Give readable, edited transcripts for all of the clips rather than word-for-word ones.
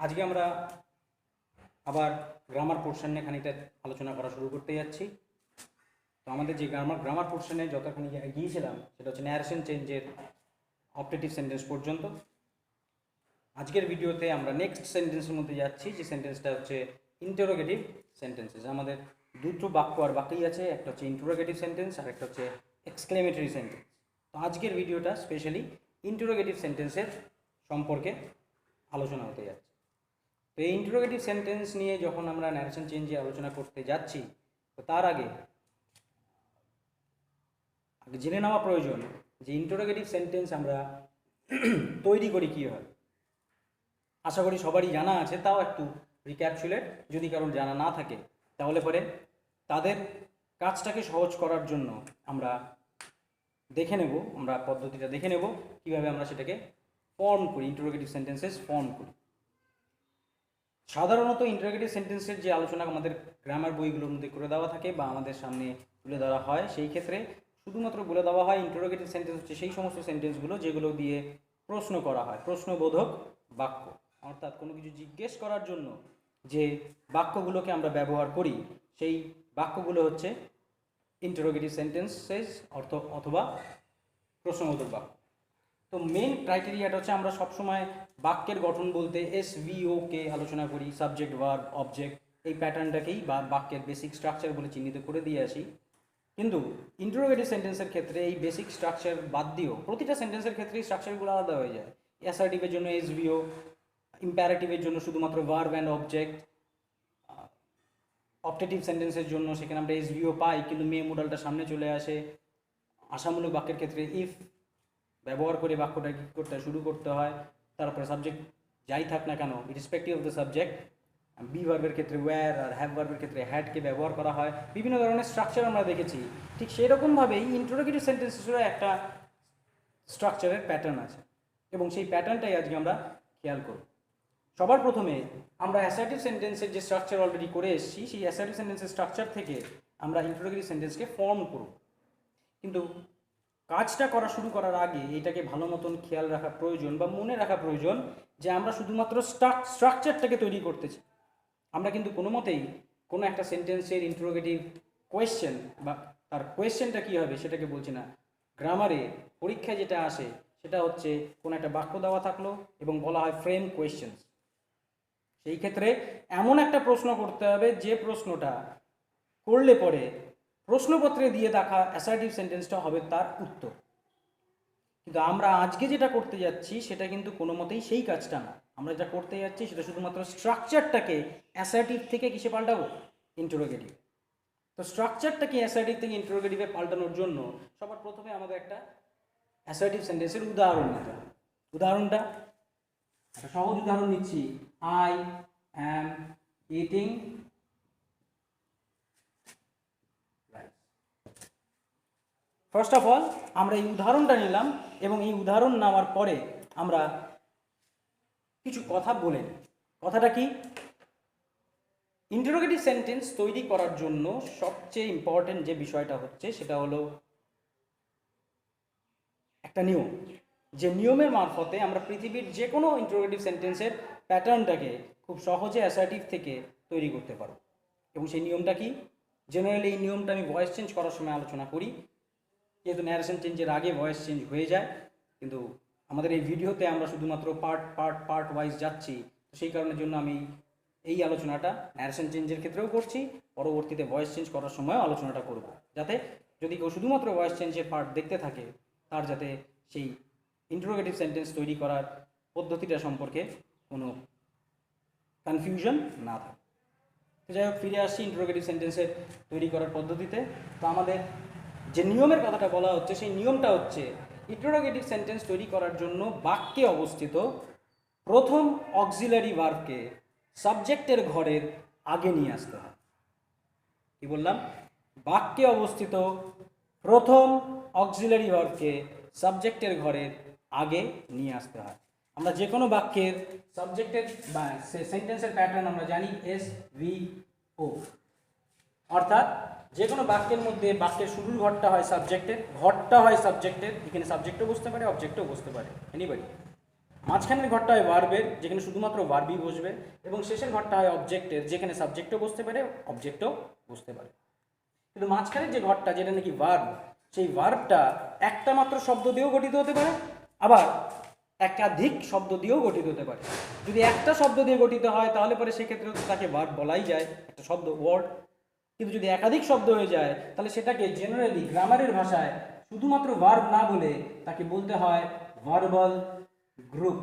আজকে আমরা আবার গ্রামার পোর্শন নিয়ে খানিকটা আলোচনা করা শুরু করতে যাচ্ছি। তো আমাদের যে গ্রামার পোর্শনে যতখানি গিয়েছিলাম সেটা হচ্ছে ন্যারেশন চেঞ্জের অপটেটিভ সেন্টেন্স পর্যন্ত। আজকের ভিডিওতে আমরা নেক্সট সেন্টেন্সের মধ্যে যাচ্ছি, যে সেন্টেন্সটা হচ্ছে ইন্টারোগেটিভ সেন্টেন্সেস। আমাদের দুটো বাক্য আর বাকি আছে, একটা হচ্ছে ইন্টারোগেটিভ সেন্টেন্স আর একটা হচ্ছে এক্সক্লেমেটরি সেন্টেন্স। তো আজকের ভিডিওটা স্পেশালি ইন্টারোগেটিভ সেন্টেন্সের সম্পর্কে আলোচনা হতে যাচ্ছে। তো এই ইন্টারোগেটিভ সেন্টেন্স নিয়ে যখন আমরা ন্যারেশন চেঞ্জে আলোচনা করতে যাচ্ছি, তো তার আগে জেনে নেওয়া প্রয়োজন যে ইন্টারোগেটিভ সেন্টেন্স আমরা তৈরি করি কীভাবে। আশা করি সবারই জানা আছে, তাও একটু রিক্যাপচুলেট যদি কারোর জানা না থাকে তাহলে পরে তাদের কাজটাকে সহজ করার জন্য আমরা পদ্ধতিটা দেখে নেব কীভাবে আমরা সেটাকে ফর্ম করি, ইন্টারোগেটিভ সেন্টেন্সেস ফর্ম করি। সাধারণত ইন্টারোগেটিভ সেন্টেন্সের যে আলোচনা আমাদের গ্রামার বইগুলোর মধ্যে করে দেওয়া থাকে বা আমাদের সামনে তুলে দেওয়া হয়, সেই ক্ষেত্রে শুধুমাত্র বলে দেওয়া হয় ইন্টারোগেটিভ সেন্টেন্স হচ্ছে সেই সমস্ত সেন্টেন্সগুলো যেগুলো দিয়ে প্রশ্ন করা হয়, প্রশ্নবোধক বাক্য। অর্থাৎ কোনো কিছু জিজ্ঞেস করার জন্য যে বাক্যগুলোকে আমরা ব্যবহার করি সেই বাক্যগুলো হচ্ছে ইন্টারোগেটিভ সেন্টেন্সেস অথবা প্রশ্নবোধক বাক্য। তো মেন ক্রাইটেরিয়াটা হচ্ছে আমরা সবসময় বাক্যের গঠন বলতে SVOকে আলোচনা করি, সাবজেক্ট ভার্ব অবজেক্ট, এই প্যাটার্নটাকেই বা বাক্যের বেসিক স্ট্রাকচার বলে চিহ্নিত করে দিয়ে আসি। কিন্তু ইন্টারোগেটিভ সেন্টেন্সের ক্ষেত্রে এই বেসিক স্ট্রাকচার বাদ দিয়েও প্রতিটা সেন্টেন্সের ক্ষেত্রেই স্ট্রাকচারগুলো আলাদা হয়ে যায়। অ্যাসার্টিভের জন্য SVO, ইম্প্যারেটিভের জন্য শুধুমাত্র ভার্ব অ্যান্ড অবজেক্ট, অপটেটিভ সেন্টেন্সের জন্য সেখানে আমরা SVO পাই কিন্তু মে মোডালটা সামনে চলে আসে। আশামূলক বাক্যের ক্ষেত্রে ইফ ব্যবহার করে বাক্যটা কী করতে হয়, শুরু করতে হয়। তারপরে সাবজেক্ট যাই থাক না কেন, irrespective of the subject, be ভার্বের ক্ষেত্রে ওয়্যার আর হ্যাভ ভার্বের ক্ষেত্রে হ্যাডকে ব্যবহার করা হয়। বিভিন্ন ধরনের স্ট্রাকচার আমরা দেখেছি। ঠিক সেই রকমভাবেই ইন্টারোগেটিভ সেন্টেন্সেসেরও একটা স্ট্রাকচারের প্যাটার্ন আছে এবং সেই প্যাটার্নটাই আজকে আমরা খেয়াল করব। সবার প্রথমে আমরা অ্যাসার্টিভ সেন্টেন্সের যে স্ট্রাকচার অলরেডি করে এসেছি, সেই অ্যাসার্টিভ সেন্টেন্সের স্ট্রাকচার থেকে আমরা ইন্টারোগেটিভ সেন্টেন্সকে ফর্ম করব। কিন্তু কাজটা করা শুরু করার আগে এটাকে ভালো মতন খেয়াল রাখা প্রয়োজন বা মনে রাখা প্রয়োজন যে আমরা শুধুমাত্র স্ট্রাকচারটাকে তৈরি করতেছি। আমরা কিন্তু কোনো মতেই কোনো একটা সেন্টেন্সের ইন্টারোগেটিভ কোয়েশ্চেন বা তার কোয়েশ্চেনটা কী হবে সেটাকে বলছি না। গ্রামারে পরীক্ষায় যেটা আসে সেটা হচ্ছে কোনো একটা বাক্য দেওয়া থাকলো এবং বলা হয় ফ্রেম কোয়েশ্চেন। সেই ক্ষেত্রে এমন একটা প্রশ্ন করতে হবে যে প্রশ্নটা করলে পরে প্রশ্নপত্রে দিয়ে দেখা অ্যাসার্টিভ সেন্টেন্সটা হবে তার উত্তর। কিন্তু আমরা আজকে যেটা করতে যাচ্ছি সেটা কিন্তু কোনো মতেই সেই কাজটা না। আমরা যেটা করতে যাচ্ছি সেটা শুধুমাত্র স্ট্রাকচারটাকে অ্যাসার্টিভ থেকে কিসে পাল্টাবো, ইন্টারোগেটিভ। তো স্ট্রাকচারটাকে অ্যাসার্টিভ থেকে ইন্টারোগেটিভে পাল্টানোর জন্য সবার প্রথমে আমাদের একটা অ্যাসার্টিভ সেন্টেন্সের উদাহরণ নিতে হবে। উদাহরণটা একটা সহজ উদাহরণ নিচ্ছি, I am eating rice. First of all আমরা এই উদাহরণটা নিলাম এবং এই উদাহরণ নেওয়ার পরে আমরা কিছু কথা বলে নিই। কথাটা কি? ইন্টারোগেটিভ সেন্টেন্স তৈরি করার জন্য সবচেয়ে ইম্পর্টেন্ট যে বিষয়টা হচ্ছে সেটা হলো একটা নিয়ম। যে নিয়মের মারফতে আমরা পৃথিবীর যে কোনো ইন্টারোগেটিভ সেন্টেন্সের প্যাটার্নটাকে খুব সহজে অ্যাসার্টিভ থেকে তৈরি করতে পারো। এবং সেই নিয়মটা কি? জেনারেলি এই নিয়মটা আমি ভয়েস চেঞ্জ করার সময় আলোচনা করি, যেহেতু ন্যারেশন চেঞ্জের আগে ভয়েস চেঞ্জ হয়ে যায়। কিন্তু আমাদের এই ভিডিওতে আমরা শুধুমাত্র পার্ট ওয়াইজ যাচ্ছি, তো সেই কারণের জন্য আমি এই আলোচনাটা ন্যারেশন চেঞ্জের ক্ষেত্রেও করছি, পরবর্তীতে ভয়েস চেঞ্জ করার সময়ও আলোচনাটা করব, যাতে যদি কেউ শুধুমাত্র ভয়েস চেঞ্জের পার্ট দেখতে থাকে তার যাতে সেই ইন্টারোগেটিভ সেন্টেন্স তৈরি করার পদ্ধতিটা সম্পর্কে কোনো কনফিউশন না থাকে। তো যাই হোক, ফিরে আসছি ইন্টারোগেটিভ সেন্টেন্সের তৈরি করার পদ্ধতিতে। তো আমাদের যে নিয়মের কথাটা বলা হচ্ছে সেই নিয়মটা হচ্ছে ইন্টারোগেটিভ সেন্টেন্স তৈরি করার জন্য বাক্যে অবস্থিত প্রথম অক্সিলারি ভার্বকে সাবজেক্টের ঘরের আগে নিয়ে আসতে হয়। কি বললাম? বাক্যে অবস্থিত প্রথম অক্সিলারি ভার্বকে সাবজেক্টের ঘরের আগে নিয়ে আসতে হয়। আমরা যে কোনো বাক্যের সাবজেক্টের বা সেন্টেন্সের প্যাটার্ন আমরা জানি SVO, অর্থাৎ যে কোনো বাক্যের মধ্যে বাক্যের শুরুর ঘরটা হয় সাবজেক্টের, এখানে সাবজেক্টও বসতে পারে, অবজেক্টও বসতে পারে, এনিবডি। মাঝখানের ঘরটা হয় ভার্বের, যেখানে শুধুমাত্র ভার্বই বসবে, এবং শেষের ঘরটা হয় অবজেক্টের, যেখানে সাবজেক্টও বসতে পারে, অবজেক্টও বসতে পারে। কিন্তু মাঝখানের যে ঘরটা, যেটা নাকি ভার্ব, সেই ভার্বটা একটা মাত্র শব্দ দিয়েও গঠিত হতে পারে, আবার একাধিক শব্দ দিয়েও গঠিত হতে পারে। যদি একটা শব্দ দিয়ে গঠিত হয় তাহলে পরে সেক্ষেত্রে তাকে ভার্ব বলাই যায়, একটা শব্দ, ওয়ার্ড। কিন্তু যদি একাধিক শব্দ হয়ে যায় তাহলে সেটাকে জেনারেলি গ্রামারের ভাষায় শুধুমাত্র ভার্ব না বলে তাকে বলতে হয় ভার্বাল গ্রুপ।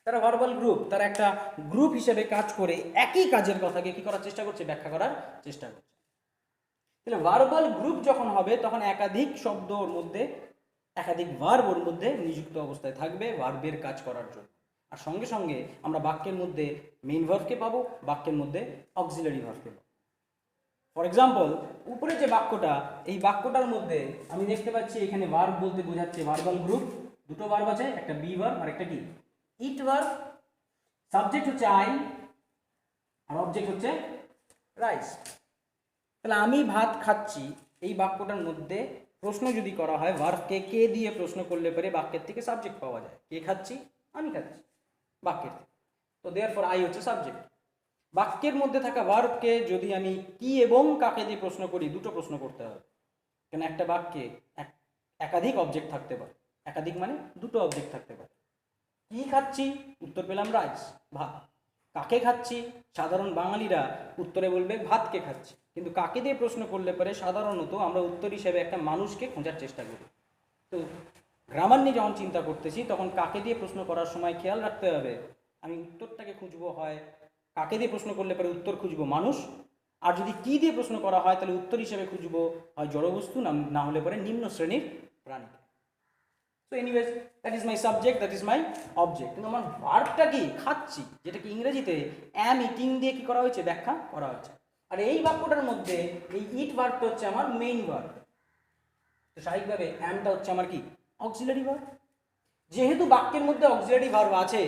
তারা ভার্বাল গ্রুপ, তারা একটা গ্রুপ হিসেবে কাজ করে একই কাজের কথাকে কি করার চেষ্টা করছে, ব্যাখ্যা করার চেষ্টা করছে। তাহলে ভার্বাল গ্রুপ যখন হবে তখন একাধিক শব্দ ওর মধ্যে, একাধিক ভার্ব ওর মধ্যে নিযুক্ত অবস্থায় থাকবে ভার্বের কাজ করার জন্য। আর সঙ্গে সঙ্গে আমরা বাক্যের মধ্যে মেইন ভার্বকে পাবো, বাক্যের মধ্যে অক্সিলারি ভার্বকে পাবো। ফর এক্সাম্পল, উপরে যে বাক্যটা, এই বাক্যটার মধ্যে আমি দেখতে পাচ্ছি এখানে ভার্ব বলতে বোঝাচ্ছে ভার্বাল গ্রুপ, দুটো ভার্ব আছে, একটা বি ভার্ব আর একটা কি ইট ভার্ব। সাবজেক্ট হচ্ছে আই আর অবজেক্ট হচ্ছে রাইস। তাহলে আমি ভাত খাচ্ছি, এই বাক্যটার মধ্যে প্রশ্ন যদি করা হয় ভার্বকে কে দিয়ে প্রশ্ন করলে পরে বাক্যের থেকে সাবজেক্ট পাওয়া যায়। কে খাচ্ছি? আমি খাচ্ছি, বাক্যের থেকে। তো দেয়ারফর আই হচ্ছে সাবজেক্ট। বাক্যের মধ্যে থাকা ভার্বকে যদি আমি কি এবং কাকে দিয়ে প্রশ্ন করি, দুটো প্রশ্ন করতে হবে, কেন একটা বাক্যে একাধিক অবজেক্ট থাকতে পারে। একাধিক মানে দুটো অবজেক্ট থাকতে পারে। কি খাচ্ছি? উত্তর পেলাম রাইস, ভাত। কাকে খাচ্ছি? সাধারণ বাঙালিরা উত্তরে বলবে ভাতকে খাচ্ছি। কিন্তু কাকে দিয়ে প্রশ্ন করলে পরে সাধারণত আমরা উত্তর হিসেবে একটা মানুষকে খোঁজার চেষ্টা করি। তো গ্রামার নিয়ে যখন চিন্তা করতেছি তখন কাকে দিয়ে প্রশ্ন করার সময় খেয়াল রাখতে হবে আমি উত্তরটাকে খুঁজবো, হয় কাকে দিয়ে প্রশ্ন করলে পরে উত্তর খুঁজবো মানুষ, আর যদি কি দিয়ে প্রশ্ন করা হয় তাহলে উত্তর হিসেবে খুঁজবো হয় জড়বস্তু, না হলে পরে নিম্ন শ্রেণীর প্রাণী। তো anyways, that is my subject, that is my object. কিন্তু আমার ভার্বটা কি? খাচ্ছি, যেটাকে ইংরেজিতে অ্যাম ইটিং দিয়ে কি করা হয়েছে, ব্যাখ্যা করা হয়েছে। আর এই বাক্যটার মধ্যে এই ইট ভার্বটা হচ্ছে আমার মেইন ভার্ব। তো স্বাভাবিকভাবে অ্যামটা হচ্ছে আমার কি অক্সিলারি ভার্ব। যেহেতু বাক্যের মধ্যে অক্সিলারি ভার্ব আছে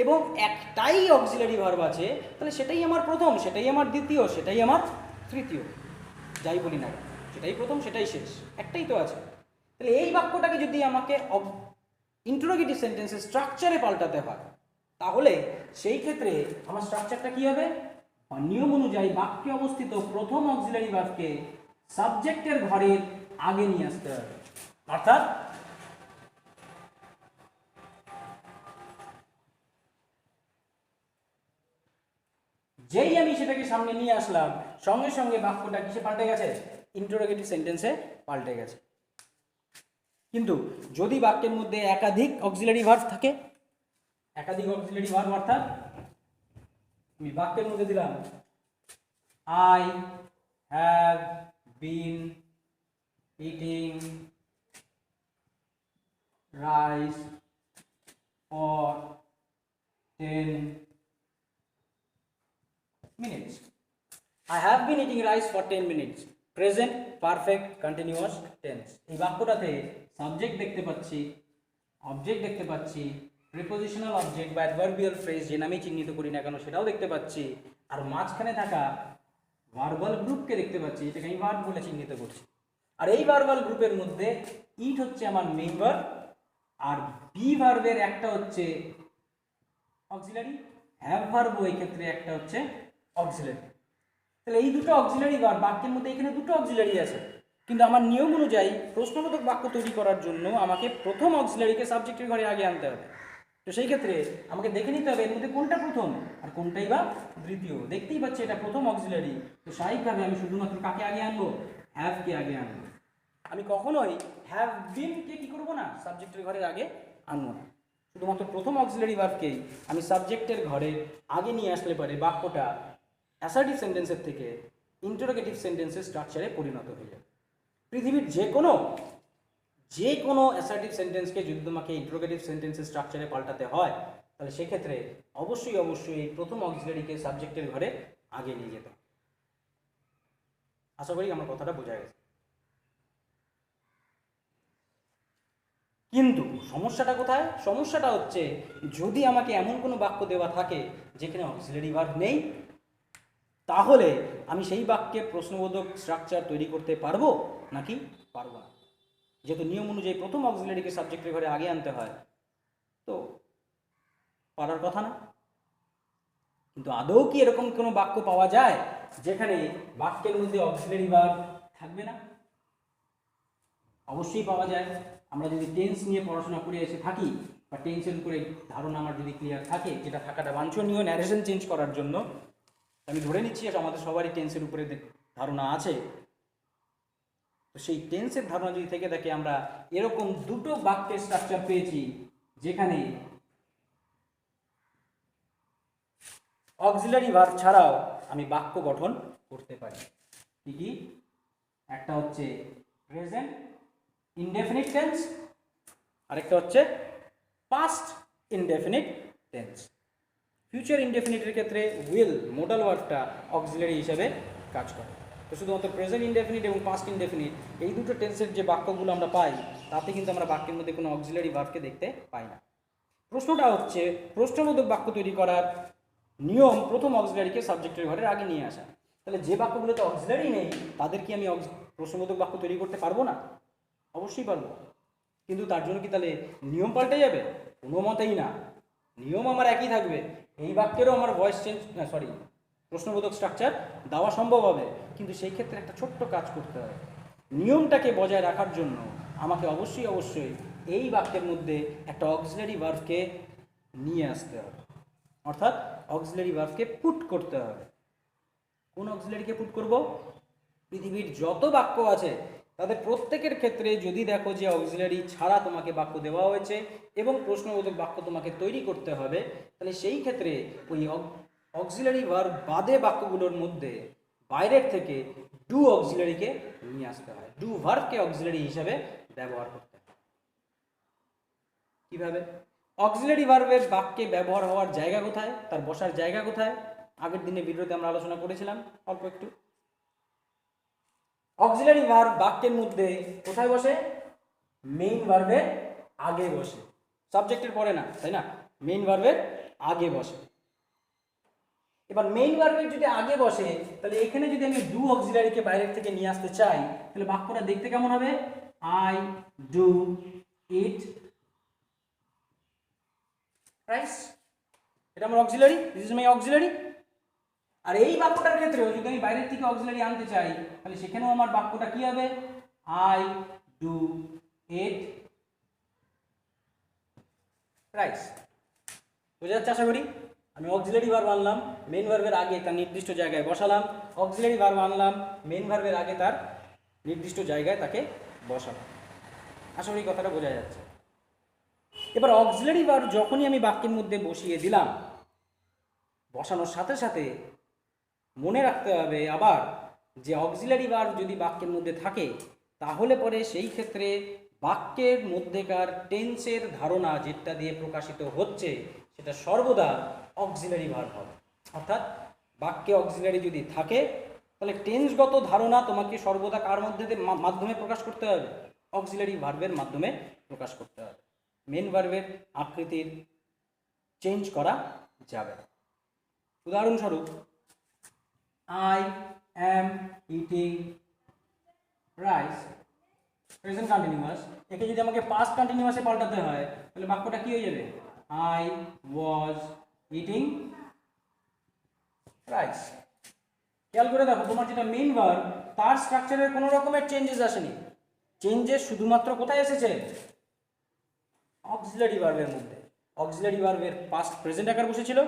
এবং একটাই অক্সিলারি ভার্ব আছে, তাহলে সেটাই আমার প্রথম, সেটাই আমার দ্বিতীয়, সেটাই আমার তৃতীয়, যাই বলি না, সেটাই প্রথম সেটাই শেষ, একটাই তো আছে। তাহলে এই বাক্যটাকে যদি আমাকে ইন্টারোগেটিভ সেন্টেন্সের স্ট্রাকচারে পাল্টাতে হয় তাহলে সেই ক্ষেত্রে আমার স্ট্রাকচারটা কি হবে? নিয়ম অনুযায়ী বাক্যে অবস্থিত প্রথম অক্সিলারি ভার্বকে সাবজেক্টের ঘরের আগে নিয়ে আসতে হবে। অর্থাৎ যেই আমি সেটাকে সামনে নিয়ে আসলাম সঙ্গে সঙ্গে বাক্যটা কিসে পাল্টে গেছে? ইন্টারোগেটিভ সেন্টেন্সে পাল্টে গেছে। কিন্তু যদি বাক্যের মধ্যে একাধিক অক্সিলারি ভার্ব থাকে, একাধিক অক্সিলারি ভার্ব অর্থাৎ আমি বাক্যের মধ্যে দিলাম I have been eating rice for 10 minutes. I have been eating rice for 10 minutes. Present perfect continuous tense. এই বাক্যটাতে সাবজেক্ট দেখতে পাচ্ছি, অবজেক্ট দেখতে পাচ্ছি, প্রিপোজিশনাল অবজেক্ট বা অ্যাডভার্বিয়াল ফ্রেজ যে নামে চিহ্নিত করি না কেন সেটাও দেখতে পাচ্ছি, আর মাঝখানে থাকা ভার্বাল গ্রুপকে দেখতে পাচ্ছি, এটাকে আমি ভার্ব বলে চিহ্নিত করছি। আর এই ভার্বাল গ্রুপের মধ্যে ইট হচ্ছে আমার মেইন ভার্ব, আর বি ভার্বের একটা হচ্ছে অক্সিলারি, হ্যাভ ভার্ব এই ক্ষেত্রে একটা হচ্ছে অক্সিলারি। তাহলে এই দুটো অক্সিলারি ভার্ব বাক্যের মধ্যে এখানে দুটো অক্সিলারি আছে, কিন্তু আমার নিয়ম অনুযায়ী প্রশ্নবোধক বাক্য তৈরি করার জন্য আমাকে প্রথম অক্সিলারিকে সাবজেক্টের ঘরে আগে আনতে হবে। তো সেই ক্ষেত্রে আমাকে দেখে নিতে হবে এর মধ্যে কোনটা প্রথম আর কোনটাই বা দ্বিতীয়। দেখতেই পাচ্ছি এটা প্রথম অক্সিলারি, তো স্বাভাবিকভাবে আমি শুধুমাত্র কাকে আগে আনবো? হ্যাভকে আগে আনবো। আমি কখনোই হ্যাভ বিনকে কি করবো না, সাবজেক্টের ঘরের আগে আনবো না। শুধুমাত্র প্রথম অক্সিলারি ভার্বকেই আমি সাবজেক্টের ঘরে আগে নিয়ে আসলে পরে বাক্যটা অ্যাসার্টিভ সেন্টেন্সের থেকে ইন্টারোগেটিভ সেন্টেন্সের স্ট্রাকচারে পরিণত হয়ে যাবে। পৃথিবীর যে কোনো অ্যাসার্টিভ সেন্টেন্সকে যদি তোমাকে ইন্টারোগেটিভ সেন্টেন্সের স্ট্রাকচারে পাল্টাতে হয় তাহলে সেক্ষেত্রে অবশ্যই এই প্রথম অক্সিলারিকে সাবজেক্টের ঘরে আগে নিয়ে যেতে হবে। আশা করি আমার কথাটা বোঝা গেছে। কিন্তু সমস্যাটা কোথায়? সমস্যাটা হচ্ছে যদি আমাকে এমন কোনো বাক্য দেওয়া থাকে যেখানে অক্সিলারি ভার্ব নেই, তাহলে আমি সেই বাক্যে প্রশ্নবোধক স্ট্রাকচার তৈরি করতে পারবো নাকি পারবো না। যেহেতু নিয়ম অনুযায়ী প্রথম অক্সিলারিকে সাবজেক্টের ঘরে আগে আনতে হয়, তো পারার কথা না। কিন্তু আদৌ কি এরকম কোনো বাক্য পাওয়া যায় যেখানে বাক্যের মধ্যে অক্সিলারি ভার্ব থাকবে না? অবশ্যই পাওয়া যায়। আমরা যদি টেন্স নিয়ে পড়াশোনা করে এসে থাকি বা টেন্সের উপরে ধারণা আমার যদি ক্লিয়ার থাকে, যেটা থাকাটা বাঞ্ছনীয় ন্যারেশন চেঞ্জ করার জন্য, আমি ধরে নিচ্ছি আমাদের সবারই টেন্সের উপরে ধারণা আছে। তো সেই টেন্সের ধারণা যদি থেকে থাকে, আমরা এরকম দুটো বাক্যের স্ট্রাকচার পেয়েছি যেখানে অক্সিলারি ভার্ব ছাড়াও আমি বাক্য গঠন করতে পারি। কি কি? একটা হচ্ছে প্রেজেন্ট ইনডেফিনিট টেন্স, আরেকটা হচ্ছে পাস্ট ইনডেফিনিট টেন্স। ফিউচার ইনডেফিনিটের ক্ষেত্রে উইল মোডাল ওয়ার্ডটা অক্সিলারি হিসেবে কাজ করে। তো শুধুমাত্র প্রেজেন্ট ইনডেফিনিট এবং পাস্ট ইনডেফিনিট এই দুটো টেন্সের যে বাক্যগুলো আমরা পাই, তাতে কিন্তু আমরা বাক্যের মধ্যে কোনো অক্সিলারি ভার্বকে দেখতে পাই না। প্রশ্নটা হচ্ছে, প্রশ্নবোধক বাক্য তৈরি করার নিয়ম প্রথম অক্সিলারিকে সাবজেক্টের ঘরের আগে নিয়ে আসা। তাহলে যে বাক্যগুলোতে অক্সিলারি নেই তাদের কি আমি প্রশ্নবোধক বাক্য তৈরি করতে পারবো না? অবশ্যই পারবো। কিন্তু তার জন্য কি তাহলে নিয়ম পাল্টে যাবে? কোনো মতেই না। নিয়ম আমার একই থাকবে। এই বাক্যেরও আমার ভয়েস চেঞ্জ প্রশ্নবোধক স্ট্রাকচার দেওয়া সম্ভব হবে, কিন্তু সেই ক্ষেত্রে একটা ছোট্ট কাজ করতে হবে। নিয়মটাকে বজায় রাখার জন্য আমাকে অবশ্যই এই বাক্যের মধ্যে একটা অক্সিলারি ভার্বকে নিয়ে আসতে হবে, অর্থাৎ অক্সিলারি ভার্বকে পুট করতে হবে। কোন অক্সিলারিকে পুট করব? পৃথিবীর যত বাক্য আছে তাদের প্রত্যেকের ক্ষেত্রে যদি দেখো যে অক্সিলারি ছাড়া তোমাকে বাক্য দেওয়া হয়েছে এবং প্রশ্নবোধক বাক্য তোমাকে তৈরি করতে হবে, তাহলে সেই ক্ষেত্রে ওই অক্সিলারি ভার্ব বাদে বাক্যগুলোর মধ্যে বাইরের থেকে ডু অক্সিলারিকে নিয়ে আসতে হয়। ডু ভার্বকে অক্সিলারি হিসাবে ব্যবহার করতে হয়। কিভাবে? অক্সিলারি ভার্বের বাক্যে ব্যবহার হওয়ার জায়গা কোথায়, তার বসার জায়গা কোথায়, আগের দিনে ভিডিওতে আমরা আলোচনা করেছিলাম অল্প একটু। অক্সিলারি ভার্ব বাক্যের মধ্যে কোথায় বসে? মেইন ভার্বের আগে বসে, সাবজেক্টের পরে না, তাই না? মেইন ভার্বের আগে বসে। এবার মেইন ভার্বের যদি আগে বসে, তাহলে এখানে যদি আমি ডু অক্সিলারিকে বাইরের থেকে নিয়ে আসতে চাই, তাহলে বাক্যটা দেখতে কেমন হবে? I do eat rice. এটা আমার auxiliary, this is my auxiliary. আর এই বাক্যটার ক্ষেত্রেও যদি আমি বাইরের থেকে অক্সিলারি আনতে চাই, তাহলে সেখানেও আমার বাক্যটা কি হবে? I do eat rice. বুঝে যাচ্ছে আশা করি? আমি অক্সিলারি ভার্ব আনলাম, মেইন ভার্বের আগে তার নির্দিষ্ট জায়গায় বসালাম। অক্সিলারি ভার্ব আনলাম, মেইন ভার্বের আগে তার নির্দিষ্ট জায়গায় তাকে বসালাম। আশা করি কথাটা বোঝা যাচ্ছে। এবার অক্সিলারি ভার্ব যখনই আমি বাক্যের মধ্যে বসিয়ে দিলাম, বসানোর সাথে সাথে মনে রাখতে হবে আবার যে অক্সিলারি ভার্ব যদি বাক্যের মধ্যে থাকে, তাহলে পরে সেই ক্ষেত্রে বাক্যের মধ্যেকার টেন্সের ধারণা যেটা দিয়ে প্রকাশিত হচ্ছে সেটা সর্বদা অক্সিলারি ভার্ব হবে। অর্থাৎ বাক্যে অক্সিলারি যদি থাকে, তাহলে টেন্সগত ধারণা তোমাকে সর্বদা কার মাধ্যমে প্রকাশ করতে হবে? অক্সিলারি ভার্বের মাধ্যমে প্রকাশ করতে হবে। মেন ভার্বের আকৃতির চেঞ্জ করা যাবে না। উদাহরণস্বরূপ, I am eating rice, present continuous. একে যদি আমাকে পাস্ট কন্টিনিউয়াসে পাল্টাতে হয়, তাহলে বাক্যটা কি হয়ে যাবে? I was eating rice। খেয়াল করে দেখো, তোমার যেটা মেইন ভার্ব তার স্ট্রাকচারের কোনো রকমের চেঞ্জেস আসেনি। চেঞ্জেস শুধুমাত্র কোথায় এসেছে? অক্সিলারি ভার্বের মধ্যে। অক্সিলারি ভার্বের পাস্ট প্রেজেন্ট আকার বসেছিল,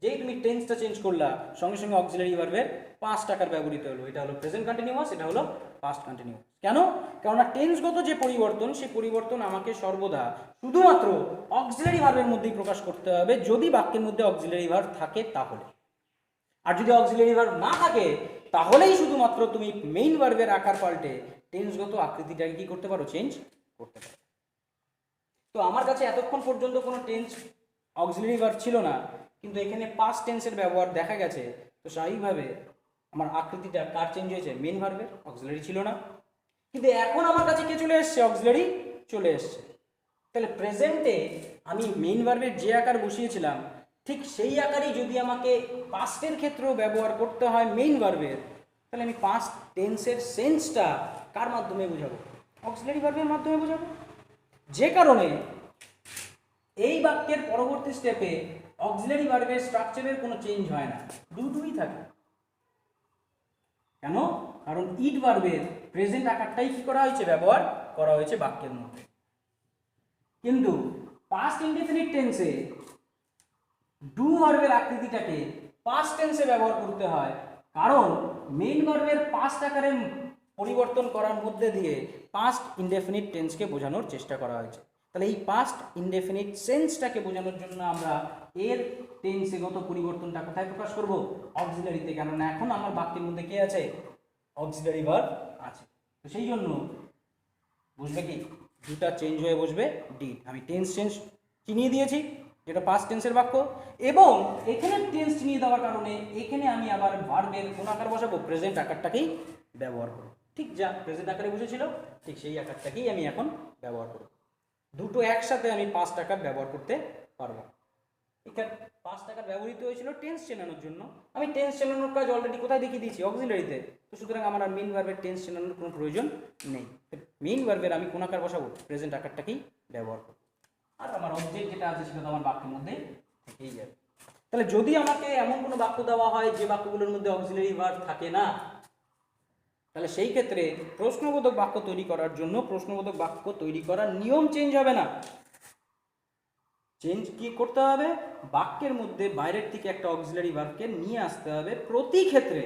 যেই তুমি টেন্সটা চেঞ্জ করলা সঙ্গে সঙ্গে অক্সিলারি ভার্বের পাস্ট আকার ব্যবহৃত হলো। এটা হলো প্রেজেন্ট কন্টিনিউয়াস, এটা হলো পাস্ট কন্টিনিউয়াস। কেন? কেননা টেন্সগত যে পরিবর্তন, সেই পরিবর্তন আমাকে সর্বদা শুধুমাত্র অক্সিলারি ভার্বের মধ্যেই প্রকাশ করতে হবে, যদি বাক্যের মধ্যে অক্সিলারি ভার্ব থাকে তাহলে। আর যদি অক্সিলারি ভার্ব না থাকে, তাহলেই শুধুমাত্র তুমি মেইন ভার্বের আকার পাল্টে টেন্সগত আকৃতিটাকে কি করতে পারো? চেঞ্জ করতে পারো। তো আমার কাছে এতক্ষণ পর্যন্ত কোনো টেন্স অক্সিলারি ভার্ব ছিল না, কিন্তু এখানে পাস্ট টেন্সের ব্যবহার দেখা গেছে। তো স্বাভাবিকভাবে আমার আকৃতিটা কার চেঞ্জ হয়েছে? মেইন ভার্বের। অক্সিলারি ছিল না, কিন্তু এখন আমার কাছে কে চলে এসছে? অক্সিলারি চলে এসছে। তাহলে প্রেজেন্টে আমি মেইন ভার্বের যে আকার বসিয়েছিলাম, ঠিক সেই আকারেই যদি আমাকে পাস্টের ক্ষেত্রেও ব্যবহার করতে হয় মেইন ভার্বের, তাহলে আমি পাস্ট টেন্সের সেন্সটা কার মাধ্যমে বোঝাবো? অক্সিলারি ভার্বের মাধ্যমে বোঝাবো। যে কারণে এই বাক্যের পরবর্তী স্টেপে অক্সিলারি ভার্বের স্ট্রাকচারের কোনো চেঞ্জ হয় না, দুটোই থাকে। কেন? কারণ ইট ভার্বের প্রেজেন্ট আকারটাই কি করা হয়েছে, ব্যবহার করা হয়েছে বাক্যের মধ্যে। কিন্তু পাস্ট ইনডেফিনিট টেন্সে ডু ভার্বের আকৃতিটাকে পাস্ট টেন্সে ব্যবহার করতে হয়, কারণ মেইন ভার্বের পাস্ট আকারে পরিবর্তন করার মধ্যে দিয়ে পাস্ট ইনডেফিনিট টেন্সকে বোঝানোর চেষ্টা করা হয়েছে। তাহলে এই পাস্ট ইনডেফিনিট সেন্সটাকে বোঝানোর জন্য আমরা এর টেন্সেগত পরিবর্তনটা কোথায় প্রকাশ করব, অক্সিলারিতে। কেননা এখন আমার বাক্যের মধ্যে কে আছে, অক্সিলারি ভার্ব আছে। তো সেই জন্য বুঝবে কি, দুটা চেঞ্জ হয়ে বসবে ডিড। আমি টেন্স চেঞ্জ চিনিয়ে দিয়েছি, যেটা পাস্ট টেন্সের বাক্য, এবং এখানে টেন্স চিনিয়ে দেওয়ার কারণে এখানে আমি আবার ভার্বের কোন আকার বসাবো, প্রেজেন্ট আকারটাকেই ব্যবহার করব। ঠিক যা প্রেজেন্ট আকারে বসেছিল ঠিক সেই আকারটাকেই আমি এখন ব্যবহার করব। দুটো একসাথে আমি পাস্ট আকার ব্যবহার করতে পারবো। এখানে পাস্ট আকার ব্যবহৃত হয়েছিল টেন্স চেনানোর জন্য, আমি টেন্স চেনানোর কাজ অলরেডি কোথায় দেখিয়ে দিয়েছি, অক্সিলারিতে। তো সুতরাং আমার আর মেইন ভার্বের টেন্স চেনানোর কোনো প্রয়োজন নেই। মেইন ভার্বের আমি কোন আকার বসাবো, প্রেজেন্ট আকারটাকেই ব্যবহার করব। আর আমার অবজেক্ট যেটা আছে সেটা তো আমার বাক্যের মধ্যে থেকেই যাবে। তাহলে যদি আমাকে এমন কোনো বাক্য দেওয়া হয় যে বাক্যগুলোর মধ্যে অক্সিলারি ভার্ব থাকে না, তাহলে সেই ক্ষেত্রে প্রশ্নবোধক বাক্য তৈরি করার জন্য প্রশ্নবোধক বাক্য তৈরি করার নিয়ম চেঞ্জ হবে না। চেঞ্জ কি করতে হবে, বাক্যের মধ্যে বাইরের থেকে একটা অক্সিলারি ভার্বকে নিয়ে আসতে হবে। প্রতি ক্ষেত্রে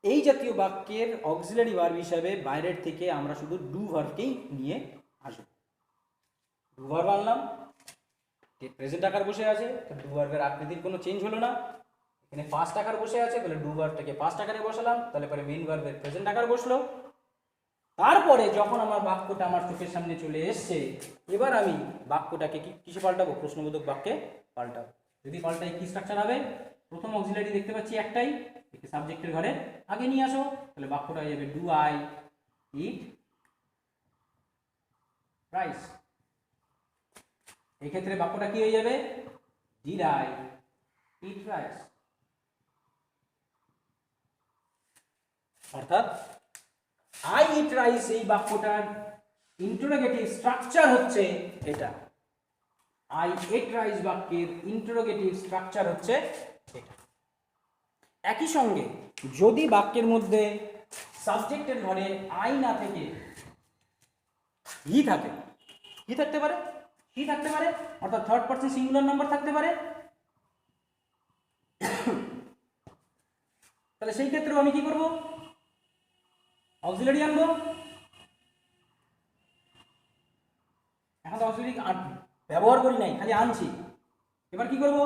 এই জাতীয় বাক্যের অক্সিলারি ভার্ব হিসাবে বাইরের থেকে আমরা শুধু ডু ভার্বকেই নিয়ে আসবো। ডু ভার্ব আনলাম, প্রেজেন্ট আকার বসে আছে, তো ডু ভার্বের আকৃতির কোনো চেঞ্জ হলো না। এখানে পাস্ট আকার বসে আছে, তাহলে ডু ভার্বটাকে পাস্ট আকারে বসালাম, তাহলে পরে মেইন ভার্বের প্রেজেন্ট আকার বসলো। তারপরে যখন আমার বাক্যটা আমার চোখের সামনে চলে এসছে, এবার আমি বাক্যটাকে কিসে পাল্টাবো, প্রশ্নবোধক বাক্যে পাল্টাবো। যদি পাল্টাই কি স্ট্রাকচার হবে, প্রথম অক্সিলারি দেখতে পাচ্ছি একটাই, একে সাবজেক্টের ঘরে আগে নিয়ে আসো, তাহলে বাক্যটা হয়ে যাবে ডু আই ইট রাইস। এই ক্ষেত্রে বাক্যটা কি হয়ে যাবে, ডিড আই ইট রাইস। অর্থাৎ আই ইট রাইস এই বাক্যটার ইন্টারোগেটিভ স্ট্রাকচার হচ্ছে এটা। আই ইট রাইস বাক্যের ইন্টারোগেটিভ স্ট্রাকচার হচ্ছে এটা। একই সঙ্গে যদি বাক্যের মধ্যে সাবজেক্টের ঘরে আই না থেকে হি থাকে, হি থাকতে পারে, হি থাকতে পারে, অর্থাৎ থার্ড পারসন সিঙ্গুলার নাম্বার থাকতে পারে, তাহলে সেই ক্ষেত্রেও আমি কি করব, অক্সিলারি আনবো। এখন তো অক্সিলারি ব্যবহার করি নাই, খালি আনছি। এবার কি করব,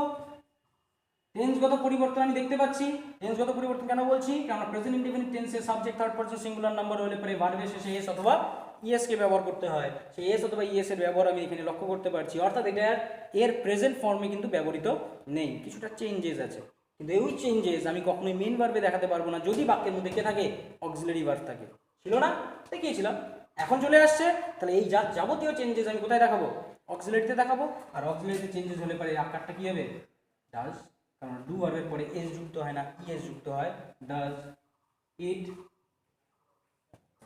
টেন্সগত পরিবর্তন আমি দেখতে পাচ্ছি। টেন্সগত পরিবর্তন কেন বলছি, কারণ প্রেজেন্ট ইনডেফিনিট টেন্সে subject third person singular number হলে পরে ভার্বের শেষে এস অথবা ইএস কে ব্যবহার করতে হয়। সেই এস অথবা ইএস এর ব্যবহার আমি এখানে লক্ষ্য করতে পারছি, অর্থাৎ এটা এর প্রেজেন্ট ফর্মে কিন্তু ব্যবহৃত নেই, কিছুটা চেঞ্জেস আছে। কিন্তু এই চেঞ্জেস আমি কখনোই মেইন ভার্বে দেখাতে পারবো না যদি বাক্যের মধ্যে কে থাকে, অক্সিলারি ভার্ব থাকে। ছিল না, দেখিয়েছিলাম, এখন চলে আসছে। তাহলে এই যাবতীয় চেঞ্জেস আমি কোথায় দেখাবো, অক্সিলারিতে দেখাবো। আর অক্সিলারিতে চেঞ্জেস হলে পরে আকারটা কি হবে, ডাজ। কারণ ডু ভার্বের পরে এস যুক্ত হয় না, ইএস যুক্ত হয়, ডাজ ইট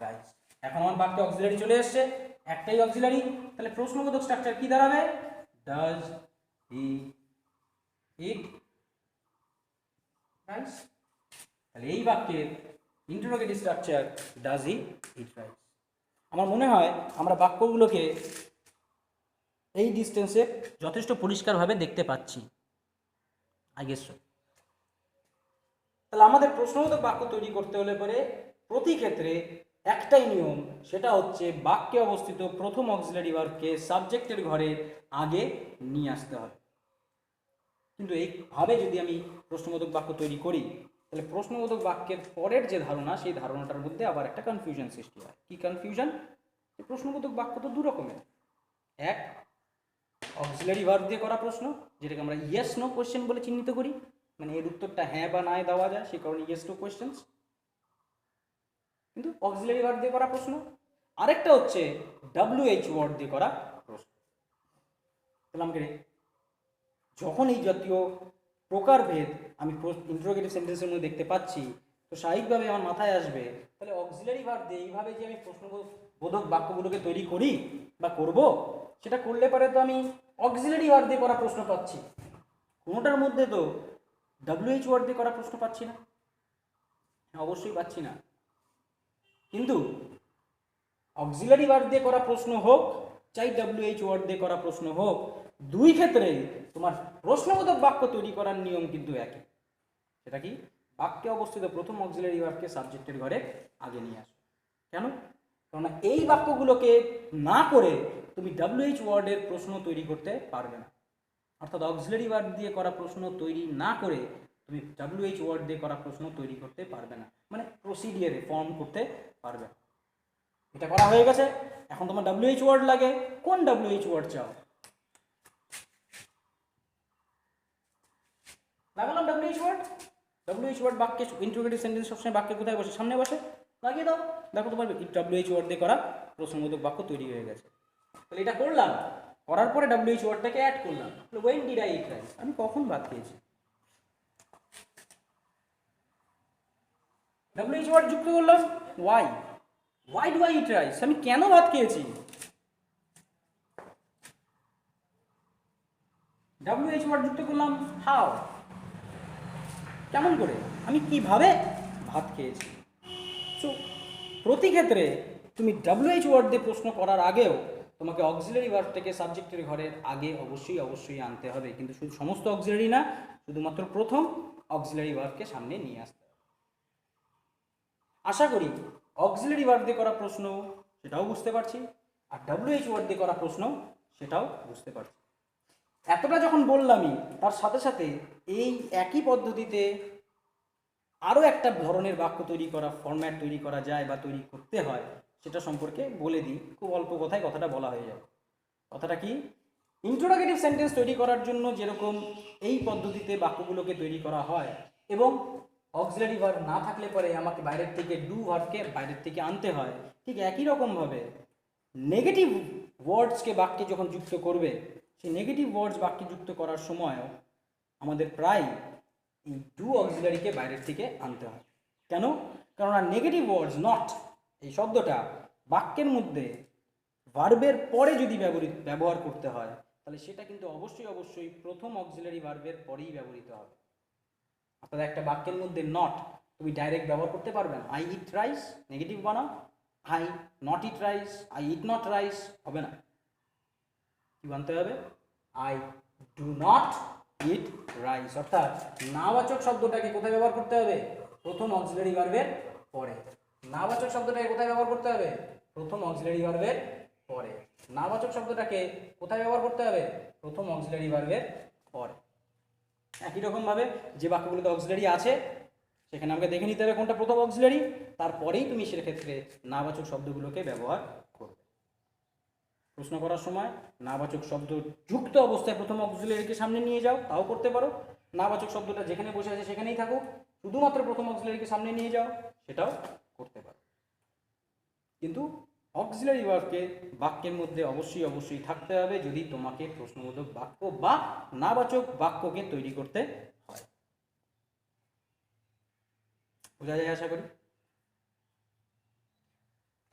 রাইস। এখন আমার বাক্যে অক্সিলারি চলে এসছে, একটাই অক্সিলারি, তাহলে প্রশ্নবোধক স্ট্রাকচার কি দাঁড়াবে, ডাজ হি ইট রাইস। তাহলে এই বাক্যের interrogative structure does he eat rice. আমার মনে হয় আমরা বাক্যগুলোকে এই ডিস্টেন্সে যথেষ্ট পরিষ্কারভাবে দেখতে পাচ্ছি, আই গেস সো। তাহলে আমাদের প্রশ্নবোধক বাক্য তৈরি করতে হলে পরে প্রতি ক্ষেত্রে একটাই নিয়ম, সেটা হচ্ছে বাক্যে অবস্থিত প্রথম অক্সিলারি ভার্বকে সাবজেক্টের ঘরে আগে নিয়ে আসতে হবে। কিন্তু এইভাবে যদি আমি প্রশ্নবোধক বাক্য তৈরি করি, তাহলে প্রশ্নবোধক বাক্যের পরের যে ধারণা, সেই ধারণাটার মধ্যে আবার একটা কনফিউশন সৃষ্টি হয়। কি কনফিউশন, প্রশ্নবোধক বাক্য তো দু রকমের, এক অক্সিলারি ভার্ব দিয়ে করা প্রশ্ন, যেটাকে আমরা ইয়েস নো কোয়েশ্চেন বলে চিহ্নিত করি, মানে এর উত্তরটা হ্যাঁ বা না দেওয়া যায়, সেই কারণে ইয়েস নো কোয়েশ্চেন্স, কিন্তু অক্সিলারি ভার্ব দিয়ে করা প্রশ্ন। আরেকটা হচ্ছে WH ওয়ার্ড দিয়ে করা প্রশ্ন। তাহলে আমাকে যখন এই জাতীয় প্রকারভেদ আমি ইন্টারোগেটিভ সেন্টেন্সের মধ্যে দেখতে পাচ্ছি, তো স্বাভাবিকভাবে আমার মাথায় আসবে, তাহলে অক্সিলারি ভার্ব দিয়ে এইভাবে যে আমি প্রশ্নবোধক বাক্যগুলোকে তৈরি করি বা করব, সেটা করলে পরে তো আমি অক্সিলারি ভার্ব দিয়ে করা প্রশ্ন পাচ্ছি, কোনোটার মধ্যে তো WH ওয়ার্ড দিয়ে করা প্রশ্ন পাচ্ছি না। অবশ্যই পাচ্ছি না। কিন্তু অক্সিলারি ভার্ব দিয়ে করা প্রশ্ন হোক চাই WH ওয়ার্ড দিয়ে করা প্রশ্ন হোক, দুই ক্ষেত্রেই তোমার প্রশ্নবোধক বাক্য তৈরি করার নিয়ম কিন্তু একই। সেটা কি? বাক্যে অবস্থিত প্রথম অক্সিলারি ভার্বকে সাবজেক্টের ঘরে আগে নিয়ে আসো। কেন? কারণ এই বাক্যগুলোকে না করে তুমি WH ওয়ার্ডের প্রশ্ন তৈরি করতে পারবে না। অর্থাৎ অক্সিলারি ভার্ব দিয়ে করা প্রশ্ন তৈরি না করে তুমি WH ওয়ার্ড দিয়ে করা প্রশ্ন তৈরি করতে পারবে না, মানে প্রসিডিয়ারে ফর্ম করতে পারবে না। এটা করা হয়ে গেছে, এখন তোমার WH ওয়ার্ড লাগে। কোন WH ওয়ার্ড চাও? লাগালাম WH ওয়ার্ড। WH ওয়ার্ড বাক্যে, ইন্টারোগেটিভ সেন্টেন্স সবসময় বাক্যে কোথায় বসে? সামনে বসে। লাগিয়ে দাও। দেখো তোমার WH ওয়ার্ড দিয়ে করা প্রশ্নবোধক বাক্য তৈরি হয়ে গেছে। তাহলে এটা করলাম, করার পরে WH ওয়ার্ডটাকে অ্যাড করলাম। When did I eat rice? আমি কখন ভাত খেয়েছি? WH ওয়ার্ড যুক্ত করলাম। Why do I eat rice? আমি কেন ভাত খেয়েছি? WH ওয়ার্ড যুক্ত করলাম। হাউ? কেমন করে? আমি কিভাবে ভাত খেয়েছি? সো প্রতি ক্ষেত্রে তুমি WH ওয়ার্ড দিয়ে প্রশ্ন করার আগেও তোমাকে অক্সিলারি ভার্বটাকে সাবজেক্টের ঘরের আগে অবশ্যই আনতে হবে, কিন্তু শুধু সমস্ত অক্সিলারি না, শুধুমাত্র প্রথম অক্সিলারি ভার্বকে সামনে নিয়ে আসতে হবে। আশা করি অক্সিলারি ভার্ব দিয়ে করা প্রশ্ন সেটাও বুঝতে পারছি, আর WH ওয়ার্ড দিয়ে করা প্রশ্ন সেটাও বুঝতে পারছি। এতটা যখন বললামই, তার সাথে সাথে এই একই পদ্ধতিতে আরও একটা ধরনের বাক্য তৈরি করা, ফরম্যাট তৈরি করা যায় বা তৈরি করতে হয়, সেটা সম্পর্কে বলে দিই। খুব অল্প কথায় কথাটা বলা হয়ে যাবে। কথাটা কি? ইন্টারোগেটিভ সেন্টেন্স তৈরি করার জন্য যেরকম এই পদ্ধতিতে বাক্যগুলোকে তৈরি করা হয়, এবং অক্সিলারি ভার্ব না থাকলে পরে আমাকে বাইরের থেকে ডু ভার্বকে বাইরের থেকে আনতে হয়, ঠিক একই রকমভাবে নেগেটিভ ওয়ার্ডসকে বাক্যে যখন যুক্ত করবে, সেই নেগেটিভ ওয়ার্ডস বাক্যে যুক্ত করার সময়ও আমাদের প্রায় এই ডু অক্সিলারিকে বাইরের থেকে আনতে হয়। কেন? কারণ নেগেটিভ ওয়ার্ডস, নট এই শব্দটা বাক্যের মধ্যে ভার্বের পরে যদি ব্যবহার করতে হয়, তাহলে সেটা কিন্তু অবশ্যই প্রথম অক্সিলারি ভার্বের পরেই ব্যবহৃত হবে। অর্থাৎ একটা বাক্যের মধ্যে নট তুমি ডাইরেক্ট ব্যবহার করতে পারবে না। আই ইট রাইস নেগেটিভ বানাও, I not eat rice, I it not rice হবে না। কি বানতে হবে? I do not eat rice. অর্থাৎ নাবাচক শব্দটাকে কোথায় ব্যবহার করতে হবে? প্রথম অক্সিলারি ভার্বের পরে। নাবাচক শব্দটাকে কোথায় ব্যবহার করতে হবে? প্রথম অক্সিলারি ভার্বের পরে। নাবাচক শব্দটাকে কোথায় ব্যবহার করতে হবে? প্রথম অক্সিলারি ভার্বের পরে। একই রকমভাবে যে বাক্যগুলোতে অক্সিলারি আছে সেখানে আমাকে দেখে নিতে হবে কোনটা প্রথম অক্সিলারি, তারপরেই তুমি সেক্ষেত্রে নাবাচক শব্দগুলোকে ব্যবহার করবে। প্রশ্ন করার সময় নাবাচক শব্দ যুক্ত অবস্থায় প্রথম অক্সিলারিকে সামনে নিয়ে যাও, তাও করতে পারো। নাবাচক শব্দটা যেখানে বসে আছে সেখানেই থাকুক, শুধুমাত্র প্রথম অক্সিলারিকে সামনে নিয়ে যাও, সেটাও করতে পারো। কিন্তু অক্সিলারি ভার্বকে বাক্যের মধ্যে অবশ্যই থাকতে হবে যদি তোমাকে প্রশ্নবোধক বাক্য বা নাবাচক বাক্যকে তৈরি করতে হয়। বোঝা যায় আশা করি?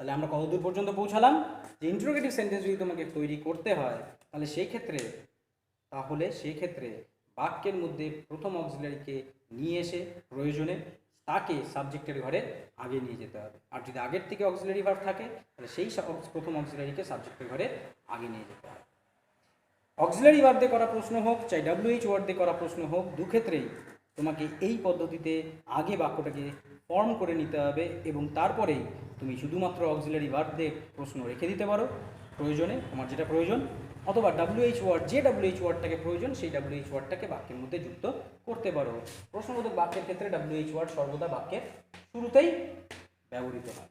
তাহলে আমরা কতদূর পর্যন্ত পৌঁছালাম? যে ইন্টারোগেটিভ সেন্টেন্স যদি তোমাকে তৈরি করতে হয়, তাহলে সেই ক্ষেত্রে বাক্যের মধ্যে প্রথম অক্সিলারিকে নিয়ে এসে প্রয়োজনে তাকে সাবজেক্টের ঘরে আগে নিয়ে যেতে হবে। আর যদি আগের থেকে অক্সিলারি ভার্ব থাকে, তাহলে সেই প্রথম অক্সিলারিকে সাবজেক্টের ঘরে আগে নিয়ে যেতে হবে। অক্সিলারি ভার্ব দিয়ে করা প্রশ্ন হোক, চাই WH ওয়ার্ড দিয়ে করা প্রশ্ন হোক, দুক্ষেত্রেই তোমাকে এই পদ্ধতিতে আগে বাক্যটাকে ফর্ম করে নিতে হবে, এবং তারপরেই তুমি শুধুমাত্র অক্সিলারি ভার্ব দিয়ে প্রশ্ন রেখে দিতে পারো প্রয়োজনে, তোমার যেটা প্রয়োজন, অথবা WH ওয়ার্ড, যে WH ওয়ার্ডটাকে প্রয়োজন সেই WH ওয়ার্ডটাকে বাক্যের মধ্যে যুক্ত করতে পারো। প্রশ্নবোধক বাক্যের ক্ষেত্রে WH ওয়ার্ড সর্বদা বাক্যের শুরুতেই ব্যবহৃত হয়।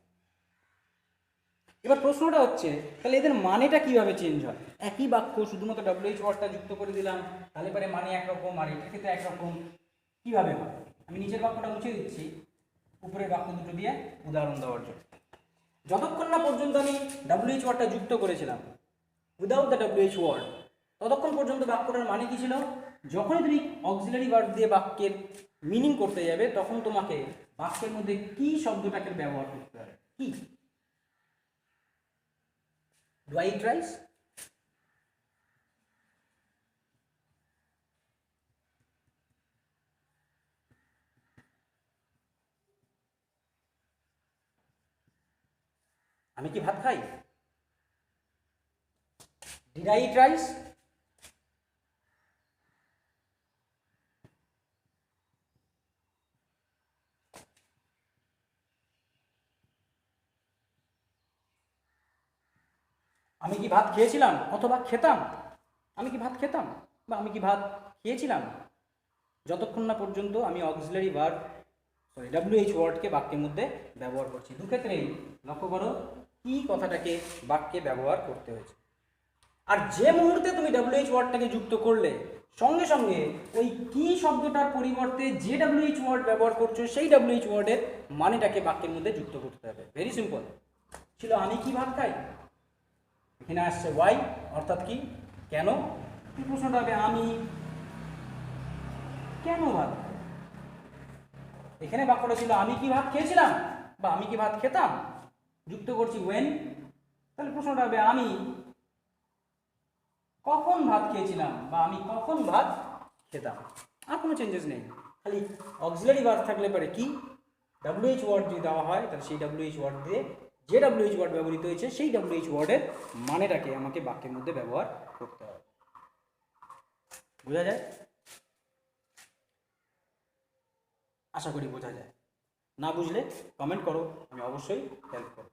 এবার প্রশ্নটা হচ্ছে, তাহলে এদের মানেটা কিভাবে চেঞ্জ হয়? একই বাক্য শুধুমাত্র WH ওয়ার্ডটা যুক্ত করে দিলাম, তাহলে পরে মানে একরকম, আর এটার ক্ষেত্রে একরকম কিভাবে হয়? আমি নিচের বাক্যটা মুছে দিচ্ছি উপরের বাক্য দুটো দিয়ে উদাহরণ দেওয়ার জন্য। যতক্ষণ না পর্যন্ত আমি WH ওয়ার্ডটা যুক্ত করেছিলাম উইদাউট দ্য WH ওয়ার্ড, ততক্ষণ পর্যন্ত বাক্যটার মানে কি ছিল? যখনই তুমি অক্সিলারি ভার্ব দিয়ে বাক্যের মিনিং করতে যাবে, তখন তোমাকে বাক্যের মধ্যে কি শব্দটাকে ব্যবহার করতে হবে। কি? Do I eat rice? আমি কি ভাত খাই? Did I eat rice? আমি কি ভাত খেয়েছিলাম অথবা খেতাম? আমি কি ভাত খেতাম বা আমি কি ভাত খেয়েছিলাম, যতক্ষণ না পর্যন্ত আমি অক্সিলারি ভার্ব WH ওয়ার্ডকে বাক্যের মধ্যে ব্যবহার করছি। দুক্ষেত্রেই লক্ষ্য করো কি কথাটাকে বাক্যে ব্যবহার করতে হয়েছে। আর যে মুহূর্তে তুমি WH ওয়ার্ডটাকে যুক্ত করলে সঙ্গে সঙ্গে ওই কি শব্দটার পরিবর্তে যে WH ওয়ার্ড ব্যবহার করছো সেই WH ওয়ার্ডের মানেটাকে বাক্যের মধ্যে যুক্ত করতে হবে। ভেরি সিম্পল ছিল আমি কি ভাত খাই, এখানে আসছে ওয়াই অর্থাৎ কি, কেন। প্রশ্নটা হবে আমি কেন ভাত খাই। এখানে বাক্যটা ছিল আমি কি ভাত খেয়েছিলাম বা আমি কি ভাত খেতাম, যুক্ত করছি ওয়েন। তাহলে প্রশ্নটা হবে আমি কখন ভাত খেয়েছিলাম বা আমি কখন ভাত খেতাম। আর কোনো চেঞ্জেস নেই, খালি অক্সিলারি ভার্ব থাকলে পরে কি WH ওয়ার্ড যদি দেওয়া হয় তাহলে সেই WH ওয়ার্ড দিয়ে যে WH ওয়ার্ড ব্যবহৃত হয়েছে সেই WH ওয়ার্ডের মানেটাকে আমাকে বাক্যের মধ্যে ব্যবহার করতে হবে। বোঝা যায়? আশা করি বোঝা যায়। না বুঝলে কমেন্ট করো, আমি অবশ্যই হেল্প করব।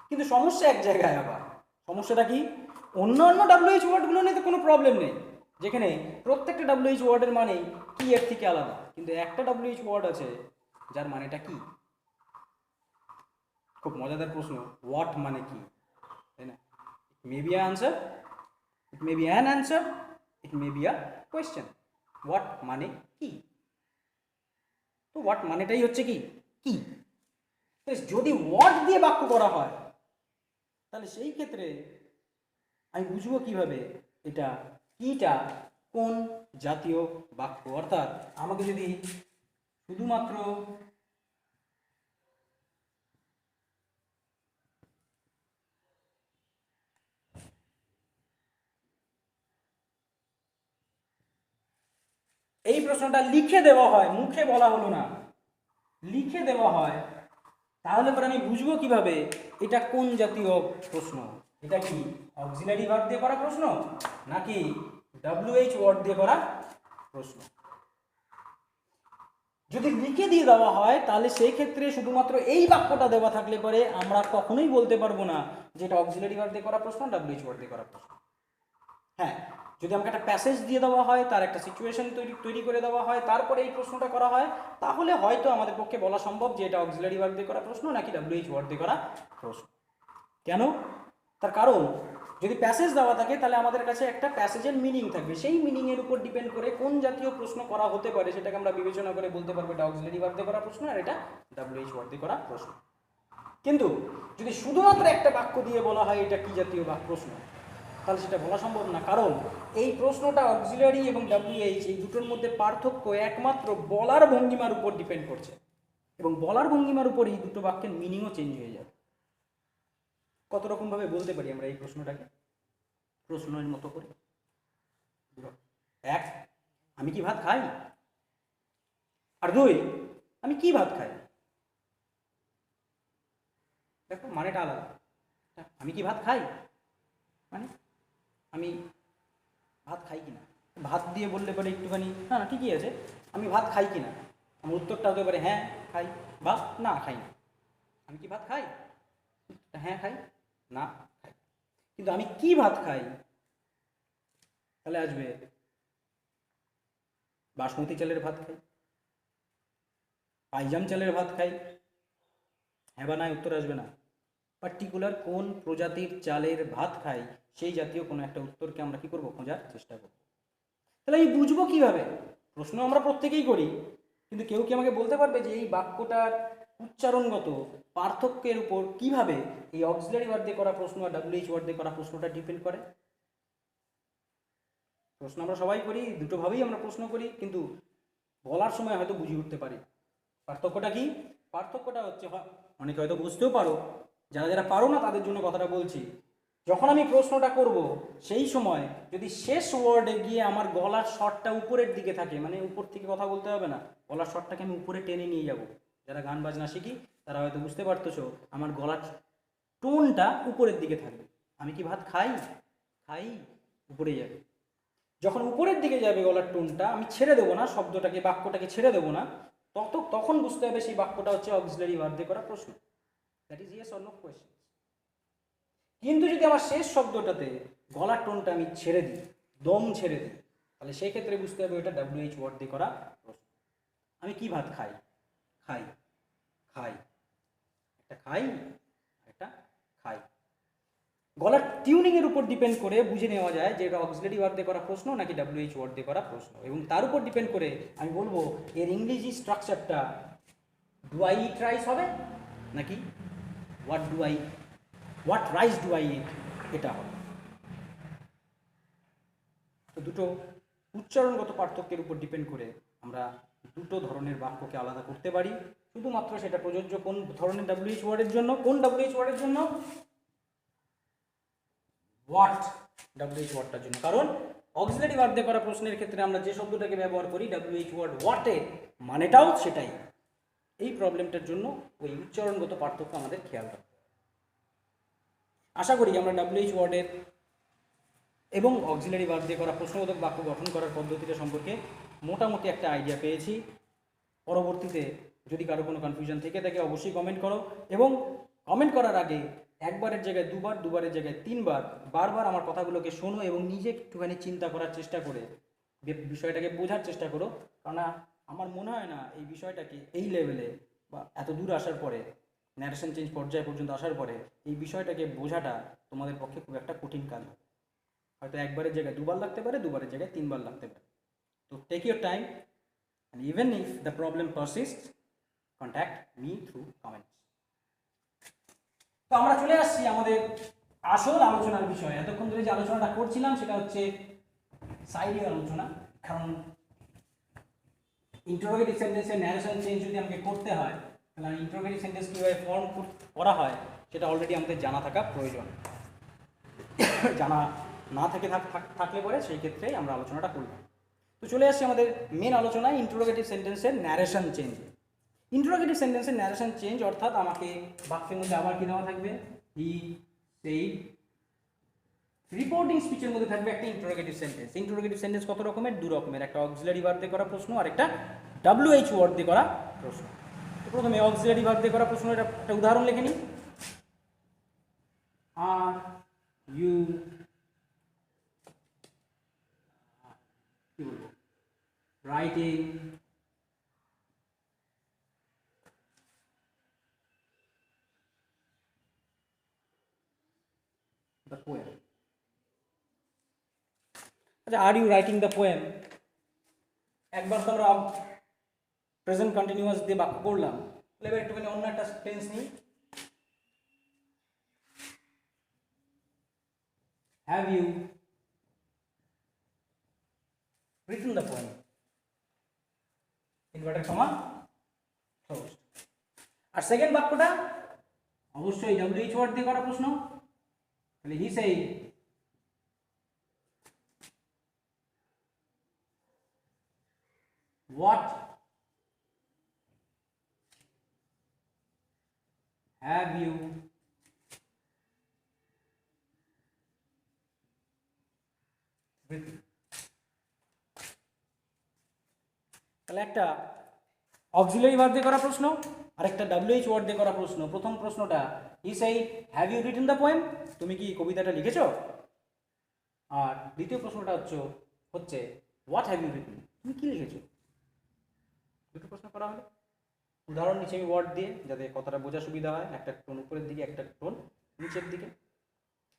কিন্তু সমস্যা এক জায়গায় আবার, সমস্যাটা কি, অন্যান্য WH ওয়ার্ডগুলো নিয়ে তো কোনো প্রবলেম নেই, যেখানে প্রত্যেকটা WH ওয়ার্ডের মানে কি এর থেকে আলাদা, কিন্তু একটা WH ওয়ার্ড আছে যার মানেটা কি। খুব মজাদার প্রশ্ন, হোয়াট মানে কি, তাই না? It may be answer, it may be an answer, it may be a question. What মানে কি, তো হোয়াট মানেটাই হচ্ছে কি কি। যদি হোয়াট দিয়ে বাক্য করা হয় তাহলে সেই ক্ষেত্রে আমি বুঝবো কিভাবে এটা কিটা কোন জাতীয় বাক্য। অর্থাৎ আমাকে যদি শুধুমাত্র এই প্রশ্নটা লিখে দেওয়া হয়, মুখে বলা হলো না, লিখে দেওয়া হয়, তাহলে পরে আমি বুঝবো কিভাবে এটা কোন জাতীয় প্রশ্ন। এটা কি অক্সিলারি ভার্ব দিয়ে করা প্রশ্ন নাকি WH ওয়ার্ড দিয়ে করা প্রশ্ন। যদি লিখে দিয়ে দেওয়া হয় তাহলে সেই ক্ষেত্রে শুধুমাত্র এই বাক্যটা দেওয়া থাকলে পরে আমরা কখনোই বলতে পারবো না যে এটা অক্সিলারি ভার্ব দিয়ে করা প্রশ্ন, WH ওয়ার্ড দিয়ে করা প্রশ্ন। হ্যাঁ, যদি আমাকে একটা প্যাসেজ দিয়ে দেওয়া হয়, তার একটা সিচুয়েশন তৈরি করে দেওয়া হয়, তারপরে এই প্রশ্নটা করা হয়, তাহলে হয়তো আমাদের পক্ষে বলা সম্ভব যে এটা অক্সিলারি ভার্ব দিয়ে করা প্রশ্ন নাকি WH ওয়ার্ড দিয়ে করা প্রশ্ন। কেন? তার কারণ যদি প্যাসেজ দেওয়া থাকে তাহলে আমাদের কাছে একটা প্যাসেজের মিনিং থাকবে, সেই মিনিংয়ের উপর ডিপেন্ড করে কোন জাতীয় প্রশ্ন করা হতে পারে সেটাকে আমরা বিবেচনা করে বলতে পারবো এটা অক্সিলারি ভার্ব দিয়ে করা প্রশ্ন আর এটা WH ওয়ার্ড দিয়ে করা প্রশ্ন। কিন্তু যদি শুধুমাত্র একটা বাক্য দিয়ে বলা হয় এটা কি জাতীয় প্রশ্ন, তাহলে সেটা বলা সম্ভব না, কারণ এই প্রশ্নটা অক্সিলারি এবং WH এই দুটোর মধ্যে পার্থক্য একমাত্র বলার ভঙ্গিমার উপর ডিপেন্ড করছে, এবং বলার ভঙ্গিমার উপর এই দুটো বাক্যের মিনিংও চেঞ্জ হয়ে যাবে। কত রকমভাবে বলতে পারি আমরা এই প্রশ্নটাকে প্রশ্নের মতো করে। এক, আমি কি ভাত খাই, আর দুই, আমি কি ভাত খাই। দেখো মানেটা আলাদা। আমি কি ভাত খাই মানে আমি ভাত খাই কিনা, ভাত দিয়ে বললে পরে একটুখানি না না ঠিকই আছে, আমি ভাত খাই কিনা, আমার উত্তরটা হতে পারে হ্যাঁ খাই বা না খাই না। আমি কি ভাত খাই, হ্যাঁ খাই, না খাই। কিন্তু আমি কি ভাত খাই, তাহলে আসবে বাসমতি চালের ভাত খাই, পাইজাম চালের ভাত খাই, হ্যাঁ বা না উত্তর আসবে না। পার্টিকুলার কোন প্রজাতির চালের ভাত খাই সেই জাতীয় কোনো একটা উত্তরকে আমরা কি করব, খোঁজার চেষ্টা করব। তাহলে আমি বুঝবো কিভাবে, প্রশ্ন আমরা প্রত্যেকেই করি, কিন্তু কেউ কি আমাকে বলতে পারবে যে এই বাক্যটার উচ্চারণগত পার্থক্যের উপর কিভাবে এই অক্সিলারি ওয়ার্ড দিয়ে করা প্রশ্ন আর WH ওয়ার্ড দিয়ে করা প্রশ্নটা ডিপেন্ড করে। প্রশ্ন আমরা সবাই করি, দুটোভাবেই আমরা প্রশ্ন করি, কিন্তু বলার সময় হয়তো বুঝিয়ে উঠতে পারি। পার্থক্যটা কি, পার্থক্যটা হচ্ছে অনেকে হয়তো বুঝতেও পারো, যারা যারা পারো না তাদের জন্য কথাটা বলছি। যখন আমি প্রশ্নটা করব সেই সময় যদি শেষ ওয়ার্ডে গিয়ে আমার গলার শটটা উপরের দিকে থাকে, মানে উপর থেকে কথা বলতে হবে না, গলার শটটাকে আমি উপরে টেনে নিয়ে যাব। যারা গান বাজনা শিখি তারা হয়তো বুঝতে পারতেছো আমার গলার টোনটা উপরের দিকে থাকবে। আমি কি ভাত খাই? খাই, উপরে যাবে। যখন উপরের দিকে যাবে গলার টোনটা, আমি ছেড়ে দেবো না শব্দটাকে, বাক্যটাকে ছেড়ে দেবো না, তখন বুঝতে হবে সেই বাক্যটা হচ্ছে অক্সিলারি ভার্ব দিয়ে করা প্রশ্ন। That is yes or no question. কিন্তু যদি আমার শেষ শব্দটাতে গলার টোনটা আমি ছেড়ে দিই, দম ছেড়ে দিই, তাহলে সেই ক্ষেত্রে বুঝতে হবে ওটা WH ওয়ার্ড দিয়ে করা প্রশ্ন। আমি কি ভাত খাই? খাই, খাই, একটা খাই, একটা খাই। গলার টিউনিং এর উপর ডিপেন্ড করে বুঝে নেওয়া যায় যে এটা অক্সিলারি ভার্ব দিয়ে করা প্রশ্ন নাকি WH ওয়ার্ড দিয়ে করা প্রশ্ন, এবং তার উপর ডিপেন্ড করে আমি বলবো এর ইংরেজি স্ট্রাকচারটা ডু আই ইট রাইস হবে নাকি হোয়াট রাইস ডু আই ইট এটা হবে। তো দুটো উচ্চারণগত পার্থক্যের উপর ডিপেন্ড করে আমরা দুটো ধরনের বাক্যকে আলাদা করতে পারি। শুধুমাত্র সেটা প্রযোজ্য কোন ধরনের WH ওয়ার্ডের জন্য, কোন WH ওয়ার্ডের জন্য? হোয়াট WH ওয়ার্ডটার জন্য। কারণ অক্সিলারি ভার্ব দিয়ে করা প্রশ্নের ক্ষেত্রে আমরা যে শব্দটাকে ব্যবহার করি WH ওয়ার্ড হোয়াটের মানেটাও সেটাই। এই প্রবলেমটার জন্য ওই উচ্চারণগত পার্থক্য আমাদের খেয়াল রাখতে হবে। আশা করি আমরা WH ওয়ার্ডের এবং অক্সিলারি ভার্ব দিয়ে করা প্রশ্নবোধক বাক্য গঠন করার পদ্ধতিটা সম্পর্কে মোটামুটি একটা আইডিয়া পেয়েছি। পরবর্তীতে যদি কারো কোনো কনফিউশন থেকে থাকে অবশ্যই কমেন্ট করো, এবং কমেন্ট করার আগে একবারের জায়গায় দুবার, দুবারের জায়গায় তিনবার বারবার আমার কথাগুলোকে শোনো এবং নিজে একটুখানি চিন্তা করার চেষ্টা করে বিষয়টাকে বোঝার চেষ্টা করো। কারণ আমার মনে হয় না এই বিষয়টাকে এই লেভেলে বা এত দূর আসার পরে, ন্যারেশন চেঞ্জ পর্যায় পর্যন্ত আসার পরে এই বিষয়টাকে বোঝাটা তোমাদের পক্ষে খুব একটা কঠিন কাজ। হয়তো একবারের জায়গায় দুবার লাগতে পারে, দুবারের জায়গায় তিনবার লাগতে পারে। তো take your time, and even if the problem persists, contact me through comments. তো আমরা চলে আসছি আমাদের আসল আলোচনার বিষয়। এতক্ষণ ধরে যে আলোচনাটা করছিলাম সেটা হচ্ছে সাইডের আলোচনা। কারণ ইন্টারোগেটিভ সেন্টেন্সের ন্যারেশন চেঞ্জ যদি আমাকে করতে হয়, তাহলে ইন্টারোগেটিভ সেন্টেন্স কীভাবে ফর্ম করা হয় সেটা অলরেডি আমাদের জানা থাকা প্রয়োজন। জানা না থাকলে পরে সেই ক্ষেত্রে আমরা আলোচনাটা করব। তো চলে আসছি আমাদের মেন আলোচনায়, ইন্টারোগেটিভ সেন্টেন্সের ন্যারেশন চেঞ্জ। ইন্টারোগেটিভ সেন্টেন্সের ন্যারেশন চেঞ্জ অর্থাৎ আমাকে বাক্যের মধ্যে আবার কি দেওয়া থাকবে? He said. রিপোর্টিং স্পিচের মধ্যে থাকবে একটা ইন্টারোগেটিভ সেন্টেন্স। ইন্টারোগেটিভ সেন্টেন্স কত রকমের? দু রকমের, একটা অক্সিলারি ভার্ব দিয়ে করা প্রশ্ন আর একটা WH ওয়ার্ড দিয়ে করা প্রশ্ন। তো প্রথমে অক্সিলারি ভার্ব দিয়ে করা প্রশ্ন, এটা একটা উদাহরণ লিখে নিই। আর ইউ কি বলবো, রাইটিং the poem? আচ্ছা, are you writing the poem, একবার তো আমরা প্রেজেন্ট কন্টিনিউয়াস দিয়ে বাক্য করলাম, তাহলে এবার একটুখানি অন্য একটা টেন্স নিই। Have you written the poem? Inverted comma closed. আর সেকেন্ড বাক্যটা অবশ্যই WH ওয়ার্ড দিয়ে করা প্রশ্ন, তাহলে হি সেই what have you written? তাহলে একটা অক্সিলারি ভার্ব দিয়ে করা প্রশ্ন আর একটা WH ওয়ার্ড দিয়ে করা প্রশ্ন। প্রথম প্রশ্নটা হি সেই have you written the poem, তুমি কি কবিতাটা লিখেছো? আর দ্বিতীয় প্রশ্নটা হচ্ছে হোয়াট হ্যাভ ইউ রিটেন, তুমি কি লিখেছো? দুটো প্রশ্ন করা হলো। উদাহরণ নিচে আমি ওয়ার্ড দিয়ে, যাতে কথাটা বোঝা সুবিধা হয়। একটা টোন উপরের দিকে, একটা টোন নিচের দিকে।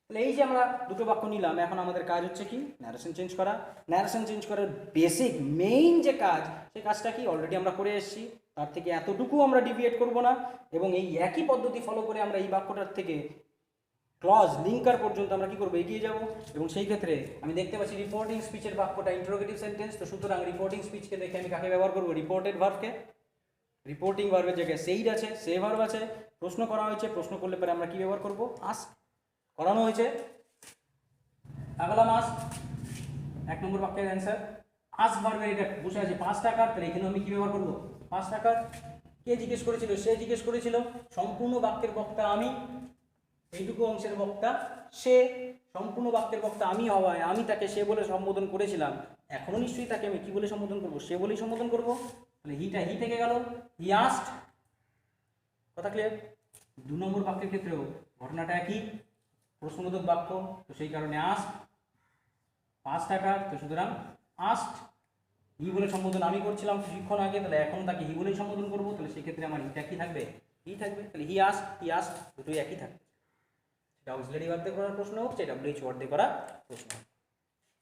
তাহলে এই যে আমরা দুটো বাক্য নিলাম, এখন আমাদের কাজ হচ্ছে কি? ন্যারেশন চেঞ্জ করা। ন্যারেশন চেঞ্জ করার বেসিক মেইন যে কাজ, সেই কাজটা কি অলরেডি আমরা করে এসেছি। তার থেকে এতটুকু আমরা ডিভিয়েট করব না, এবং এই একই পদ্ধতি ফলো করে আমরা এই বাক্যটার থেকে ক্লজ লিঙ্কার পর্যন্ত আমরা কি করবো? এগিয়ে যাব। এবং সেই ক্ষেত্রে আমি দেখতে পাচ্ছি রিপোর্টিং স্পিচের বাক্যটা ইন্টারোগেটিভ সেন্টেন্স। তো সুতরাং রিপোর্টিং স্পিচকে দেখে আমি কাকে ব্যবহার করবো? রিপোর্টেড ভার্বকে। রিপোর্টিং ভার্বের জায়গায় সেইড আছে, সে ভার্ব আছে। প্রশ্ন করা হয়েছে, প্রশ্ন করলে পরে আমরা কি ব্যবহার করবো? আস্ক। করানো হয়েছে, আগলা মাস, এক নম্বর বাক্যের অ্যান্সার। আস্ক ভার্বের এটা বসে আছে 5 টাকার, তাহলে এখানে আমি কি ব্যবহার করবো? 5 টাকার। কে জিজ্ঞেস করেছিল? সে জিজ্ঞেস করেছিল। সম্পূর্ণ বাক্যের বক্তা আমি, এইটুকু অংশের বক্তা সে, সম্পূর্ণ বাক্যের বক্তা আমি হওয়ায় আমি তাকে সে বলে সম্বোধন করেছিলাম, এখনো নিশ্চয়ই তাকে আমি কি বলে সম্বোধন করব, সে বলেই সম্বোধন করব। তাহলে হি থেকে গেল, হি আস্কড। কথা ক্লিয়ার? 2 নম্বর বাক্যের ক্ষেত্রেও ঘটনাটা একই, প্রশ্নবোধক বাক্য, তো সেই কারণে আস্ক, পাস্ট আকার, তো সুতরাং আস্কড। হি বলে সম্বোধন আমি করছিলাম কিছুক্ষণ আগে, তাহলে এখন তাকে হি বলেই সম্বোধন করবো, তাহলে সেক্ষেত্রে আমার হিটা কি থাকবে, হি থাকবে। তাহলে হি আস্কড দুটোই একই থাকবে। সেটা অক্সিলারি ভার্ব দিয়ে করার প্রশ্ন হোক, সেটা WH ওয়ার্ড দিয়ে করা প্রশ্ন হোক।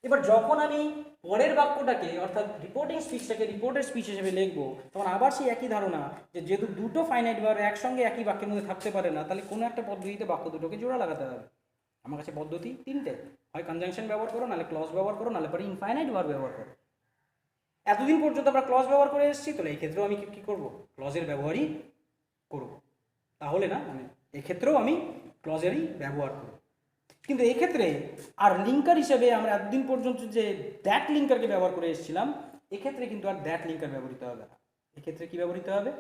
এবার যখন আমি পরের বাক্যটাকে অর্থাৎ রিপোর্টিং স্পিচটাকে রিপোর্টেড স্পিচ হিসেবে লিখবো, তখন আবার সেই একই ধারণা যে যেহেতু দুটো ফাইনাইট ভার্ব একসঙ্গে একই বাক্যের মধ্যে থাকতে পারে না, তাহলে কোনো একটা পদ্ধতিতে বাক্য দুটোকে জোড়া লাগাতে হবে। আমার কাছে পদ্ধতি 3টে, হয় কনজাংশন ব্যবহার করো, নাহলে ক্লজ ব্যবহার করো, নাহলে পরে ইনফাইনাইট ভার্ব ব্যবহার করো। এতদিন পর্যন্ত আমরা ক্লজ ব্যবহার করে এসেছি, তাহলে এই ক্ষেত্রেও আমি কি করব, ক্লজের ব্যবহারই করব। তাহলে না, আমি এক্ষেত্রেও আমি ক্লজেরই ব্যবহার করব। কিন্তু এক্ষেত্রে আর লিঙ্কার হিসেবে আমরা এতদিন পর্যন্ত যে দ্যাট লিঙ্কারকে ব্যবহার করে এসেছিলাম, এক্ষেত্রে কিন্তু আর দ্যাট লিঙ্কার ব্যবহৃত হবে না। এক্ষেত্রে কি ব্যবহৃত হবে,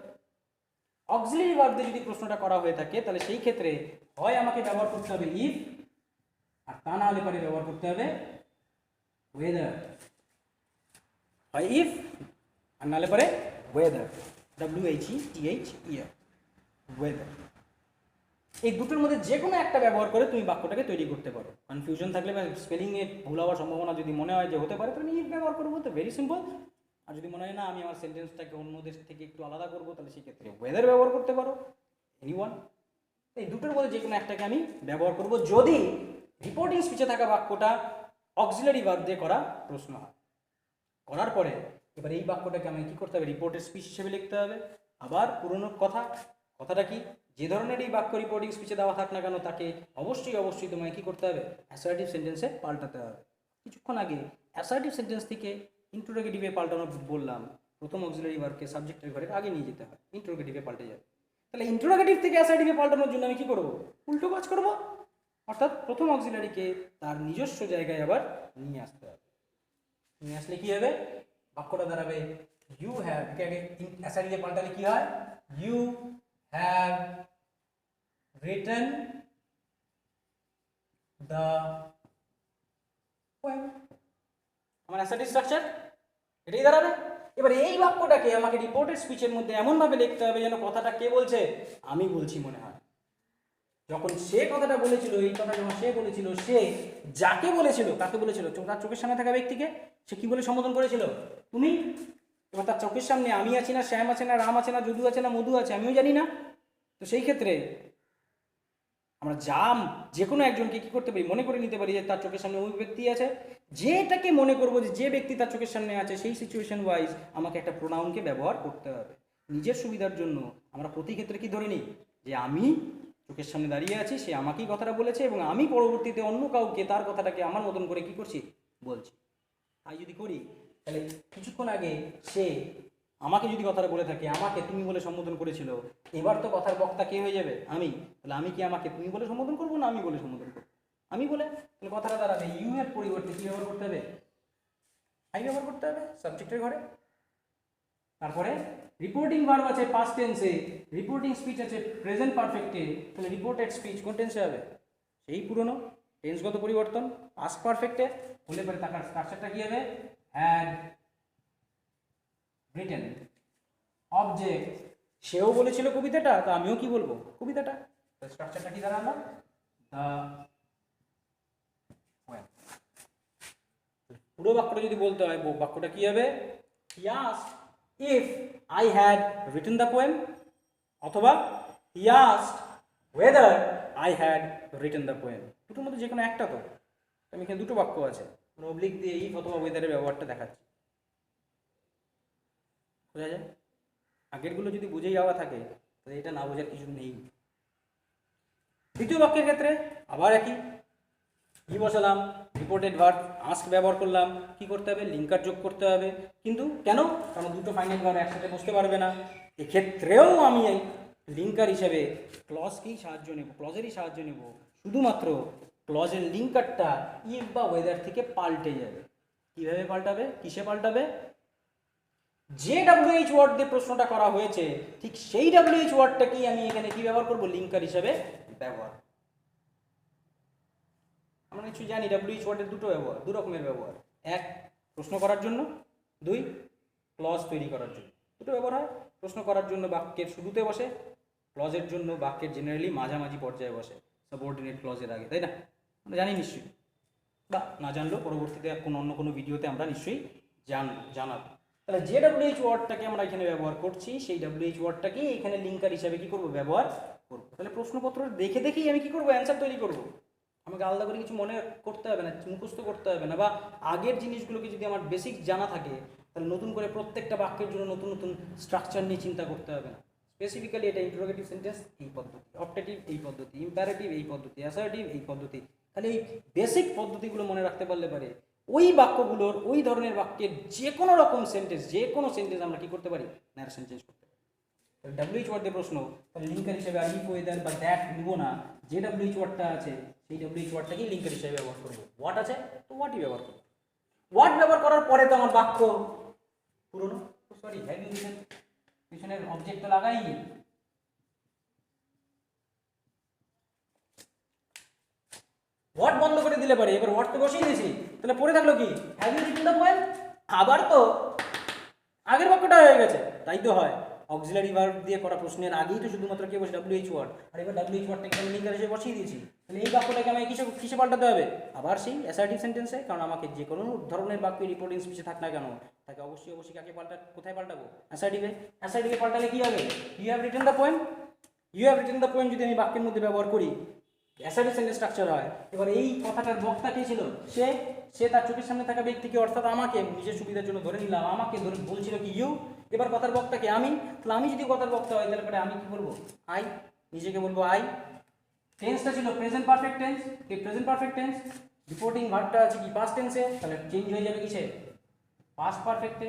অক্সিলারি ভার্ব দিয়ে যদি প্রশ্নটা করা হয়ে থাকে, তাহলে সেই ক্ষেত্রে হয় আমাকে ব্যবহার করতে হবে ইফ, আর তা না হলে পরে ব্যবহার করতে হবে ওয়েদার। হয় ইফ আর নাহলে পরে ওয়েদার, WHETHER, ওয়েদার। এই দুটোর মধ্যে যে কোনো একটা ব্যবহার করে তুমি বাক্যটাকে তৈরি করতে পারো। কনফিউশন থাকলে বা স্পেলিংয়ে ভুল হওয়ার সম্ভাবনা যদি মনে হয় যে হতে পারে, তাহলে ইফ ব্যবহার করবো, তো ভেরি সিম্পল। আর যদি মনে হয় না আমি আমার সেন্টেন্সটাকে অন্যদের থেকে একটু আলাদা করবো, তাহলে সেক্ষেত্রে ওয়েদার ব্যবহার করতে পারো, এনিওয়ান। এই দুটোর মধ্যে যে কোনো একটাকে আমি ব্যবহার করব যদি রিপোর্টিং স্পিচে থাকা বাক্যটা অক্সিলারি ভার্ব দিয়ে করা প্রশ্ন হয়। করার পরে এবার এই বাক্যটাকে আমি কি করতে হবে, রিপোর্টেড স্পিচ হিসেবে লিখতে হবে। আবার পুরনো কথাটা কি, যে ধরনের এই বাক্য রিপোর্টিং স্পিচে দেওয়া থাক না কেন, তাকে অবশ্যই তোমায় কি করতে হবে, অ্যাসার্টিভ সেন্টেন্সে পাল্টাতে হবে। কিছুক্ষণ আগে অ্যাসার্টিভ সেন্টেন্স থেকে ইন্টারোগেটিভে পাল্টানো বললাম, প্রথম অক্সিলারি ভার্বকে সাবজেক্টের ঘরে আগে নিয়ে যেতে হয়, ইন্টারোগেটিভে পাল্টে যাবে। তাহলে ইন্টারোগেটিভ থেকে অ্যাসার্টিভে পাল্টানোর জন্য আমি কি করব, উল্টো কাজ করব, অর্থাৎ প্রথম অক্সিলারিকে তার নিজস্ব জায়গায় আবার নিয়ে আসতে হবে। নিয়ে আসলে কি হবে, বাক্যটা দাঁড়াবে ইউ হ্যাভ, কে আগে অ্যাসার্টিভে পাল্টালে কি হয়, you have written the poem. আমার অ্যাসার্টিভ স্ট্রাকচার এটাই দাঁড়াবে। এবার এই বাক্যটাকে আমাকে রিপোর্টেড স্পিচের মধ্যে এমনভাবে লিখতে হবে যেন কথাটা কে বলছে, আমি বলছি মনে হয়। যখন সে কথাটা বলেছিল, এই কথা যখন সে বলেছিল, সে যাকে বলেছিল, কাকে বলেছিল, তার চোখের সামনে থাকা ব্যক্তিকে সে কি বলে সম্বোধন করেছিল, তুমি। এবার তার চোখের সামনে আমি আছি না, শ্যাম আছে না, রাম আছে না, যদু আছে না, মধু আছে, আমিও জানি না। তো সেই ক্ষেত্রে আমরা যে কোনো একজনকে কি করতে পারি, মনে করে নিতে পারি যে তার চোখের সামনে ওই ব্যক্তি আছে। যেটাকে মনে করবো যে ব্যক্তি তার চোখের সামনে আছে, সেই সিচুয়েশন ওয়াইজ আমাকে একটা প্রোনাউনকে ব্যবহার করতে হবে। নিজের সুবিধার জন্য আমরা প্রতি ক্ষেত্রে কি ধরে নিই যে আমি চোখের সামনে দাঁড়িয়ে আছি, সে আমাকেই কথাটা বলেছে, এবং আমি পরবর্তীতে অন্য কাউকে তার কথাটাকে আমার মতন করে কি করছি, বলছি। তাই যদি করি, তাহলে কিছুক্ষণ আগে সে আমাকে যদি কথাটা বলে থাকে, আমাকে তুমি বলে সম্বোধন করেছিল, এবার তো কথার বক্তা কে হয়ে যাবে, আমি। তাহলে আমি কি আমাকে তুমি বলে সম্বোধন করবো না আমি বলে সম্বোধন করবো, আমি বলে। তাহলে কথাটা দাঁড়াবে ইউ এর পরিবর্তে কি ব্যবহার করতে হবে, আই ব্যবহার করতে হবে সাবজেক্টের ঘরে। তারপরে রিপোর্টিং ভার্ব আছে পাস্ট টেন্সে, রিপোর্টিং স্পিচ আছে প্রেজেন্ট পারফেক্টে, তাহলে রিপোর্টেড স্পিচ কোন টেন্সে হবে, সেই পুরনো টেন্সগত পরিবর্তন পাস্ট পারফেক্টে হলে পরে তার স্ট্রাকচারটা কি হবে, হ্যাড রিটেন। অবজেক্ট, সেও বলেছিল কবিতাটা, তো আমিও কি বলবো, কবিতাটা। স্ট্রাকচারটা কি দাঁড়ালো, দ্য পোয়েম। পুরো বাক্যটা যদি বলতে হয়, বাক্যটা কি হবে, he asked if I had written the poem, অথবা he asked whether I had written the poem. দুটোর মধ্যে যে কোনো একটা, তো আমি এখানে দুটো বাক্য আছে, অবলিক দিয়ে ইফ অথবা ওয়েদারের ব্যবহারটা দেখাচ্ছি, বোঝা যায়। আগেরগুলো যদি বুঝে যাওয়া থাকে, তাহলে এটা না বোঝার কিছু নেই। দ্বিতীয় বাক্যের ক্ষেত্রে আবার একই, কি বসালাম, রিপোর্টেড ভার্ব, আস্ক ব্যবহার করলাম, কি করতে হবে, লিঙ্কার যোগ করতে হবে। কিন্তু কেন, কারণ দুটো ফাইনাল ভার্ব একসাথে বসতে পারবে না। এক্ষেত্রেও আমি লিঙ্কার হিসেবে ক্লজকেই সাহায্য নেব, ক্লজেরই সাহায্য নেব। শুধুমাত্র ক্লজের লিঙ্কারটা ইফ বা ওয়েদার থেকে পাল্টে যাবে। কিভাবে পাল্টাবে, কিসে পাল্টাবে, যে WH ওয়ার্ড দিয়ে প্রশ্নটা করা হয়েছে, ঠিক সেই WH ওয়ার্ডটাকেই আমি এখানে কি ব্যবহার করব, লিঙ্কার হিসেবে ব্যবহার। আমরা নিশ্চয়ই জানি WH ওয়ার্ডের দু রকমের ব্যবহার, এক প্রশ্ন করার জন্য, দুই ক্লজ তৈরি করার জন্য। দুটো ব্যবহার হয়, প্রশ্ন করার জন্য বাক্যের শুরুতে বসে, ক্লজের জন্য বাক্যের জেনারেলি মাঝামাঝি পর্যায়ে বসে, সাবঅর্ডিনেট ক্লজের আগে, তাই না? আমরা জানি নিশ্চয়ই, বা না জানলেও পরবর্তীতে অন্য কোনো ভিডিওতে আমরা নিশ্চয়ই জানাবো। তাহলে যে WH ওয়ার্ডটাকে আমরা এখানে ব্যবহার করছি, সেই WH ওয়ার্ডটাকে এখানে লিঙ্কার হিসাবে কি করব, ব্যবহার করব। তাহলে প্রশ্নপত্র দেখে দেখেই আমি কি করব, অ্যান্সার তৈরি করব। আমাকে আলাদা করে কিছু মনে করতে হবে না, মুখস্থ করতে হবে না, বা আগের জিনিসগুলোকে যদি আমার বেসিক জানা থাকে তাহলে নতুন করে প্রত্যেকটা বাক্যের জন্য নতুন নতুন স্ট্রাকচার নিয়ে চিন্তা করতে হবে না। স্পেসিফিক্যালি এটা ইন্টারোগেটিভ সেন্টেন্স এই পদ্ধতি, অপটেটিভ এই পদ্ধতি, ইম্পারেটিভ এই পদ্ধতি, অ্যাসার্টিভ এই পদ্ধতি। খালি এই বেসিক পদ্ধতিগুলো মনে রাখতে পারলে পারে ওই বাক্যগুলোর, ওই ধরনের বাক্যের যে কোনো রকম সেন্টেন্স, যে কোনো সেন্টেন্স আমরা কি করতে পারি, ন্যারেশন চেঞ্জ করতে পারি। WH ওয়ার্ড দিয়ে প্রশ্ন, তাহলে লিঙ্কার হিসেবে আর ইফ, ওয়েদার বা দ্যাট নিব না, যে WH ওয়ার্ডটা আছে সেই WH ওয়ার্ডটাকেই লিঙ্কার হিসেবে ব্যবহার করবো। হোয়াট আছে তো হোয়াটই ব্যবহার করবো। হোয়াট ব্যবহার করার পরে তো আমার বাক্য পুরনো, সরি হ্যাভ ইউ রিটেন, পিছনের অবজেক্ট তো লাগাইনি। হোয়াট বন্ধ করে দিলে পারে, এবার হোয়াট তো বসিয়ে দিয়েছি, তাহলে পরে থাকলো কি, have you written the poem. আবার তো আগের বাক্যটা হয়ে গেছে, তাই তো হয়। অক্সিলারি ভার্ব দিয়ে করা প্রশ্নের আগেই তো শুধুমাত্র কে বসে WH ওয়ার্ড, আর এবার WH ওয়ার্ডটাকে আমি লিঙ্কার হিসেবে বসিয়ে দিয়েছি। তাহলে এই বাক্যটাকে আমাকে কিসে পাল্টাতে হবে, আবার সেই অ্যাসার্টিভ সেন্টেন্সে। কারণ আমাকে যে কোনো ধরনের বাক্য রিপোর্টিং স্পিচে থাক না কেন, তাকে অবশ্যই কাকে কোথায় পাল্টাবো, অ্যাসার্টিভে। অ্যাসার্টিভে পাল্টালে কি হবে, you have written the poem. You have written the poem যদি আমি বাক্যের মধ্যে ব্যবহার করি, অ্যাসার্টিভ সেন্টেন্স স্ট্রাকচার হয়। এবার এই কথাটার বক্তা কে ছিল, সে তার চোখের সামনে থাকা ব্যক্তিকে, অর্থাৎ আমাকে, নিজের সুবিধার জন্য ধরে নিলাম, আমাকে ধরে বলছিল কি ইউ। এবার কথার বক্তাকে আমি, তাহলে আমি যদি কথার বক্তা হয় তাহলে পরে আমি কি বলবো, আই, নিজেকে বলবো আই। টেন্সটা ছিল প্রেজেন্ট পারফেক্ট টেন্স, এই প্রেজেন্ট পারফেক্ট টেন্স, রিপোর্টিং ভার্বটা আছে কি পাস্ট টেন্সে, তাহলে চেঞ্জ হয়ে যাবে কিসে, পাস্ট পারফেক্টে।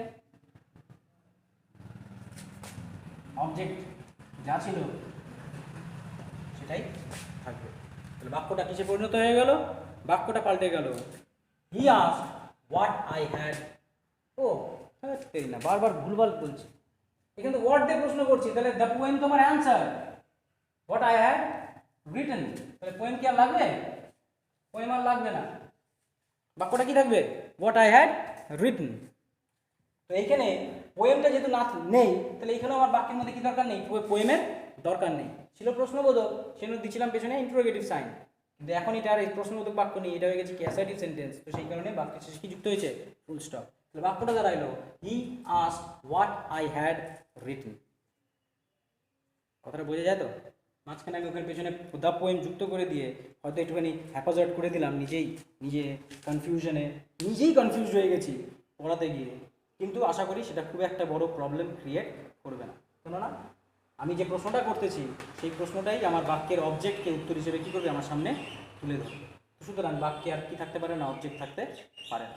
অবজেক্ট যা ছিল সেটাই থাকবে। তাহলে বাক্যটা কিসে পরিণত হয়ে গেল, বাক্যটা পাল্টে গেল। He asked what I had, ও এই না বারবার ভুলভাল বলছি, এখানে তো হোয়াট দিয়ে প্রশ্ন করছি, তাহলে দ্য পোয়েম তোমার answer, what I had written. তাহলে পোয়েম কি আর লাগবে, পোয়েম আর লাগবে না, বাক্যটা কি থাকবে, হোয়াট আই হ্যাড রিটেন। তো এইখানে পোয়েমটা যেহেতু নেই, তাহলে এখানেও আমার বাক্যের মধ্যে কি দরকার নেই, পোয়েমের দরকার নেই। ছিল প্রশ্নবোধক, সেজন্য দিচ্ছিলাম পেছনে ইন্টারোগেটিভ সাইন, কিন্তু এখন এটা আর এই প্রশ্নবোধক বাক্য নেই, এটা হয়ে গেছে কি অ্যাসার্টিভ সেন্টেন্স। তো সেই কারণে বাক্যের শেষে কি যুক্ত হয়েছে, ফুল স্টপ। তাহলে বাক্যটা দাঁড়াইলো he asked what I had written. কথাটা বোঝা যায় তো? মাঝখানে আমি ওখানে পেছনে দ্য পোয়েম যুক্ত করে দিয়ে হয়তো একটুখানি হ্যাপাজার্ট করে দিলাম, নিজে কনফিউজ হয়ে গেছি পড়াতে গিয়ে, কিন্তু আশা করি সেটা খুব একটা বড় প্রবলেম ক্রিয়েট করবে না। কেননা আমি যে প্রশ্নটা করতেছি সেই প্রশ্নটাই আমার বাক্যের অবজেক্টকে উত্তর হিসেবে কী করবে, আমার সামনে তুলে ধরবে। সুতরাং বাক্যে আর কি থাকতে পারে না, অবজেক্ট থাকতে পারে না।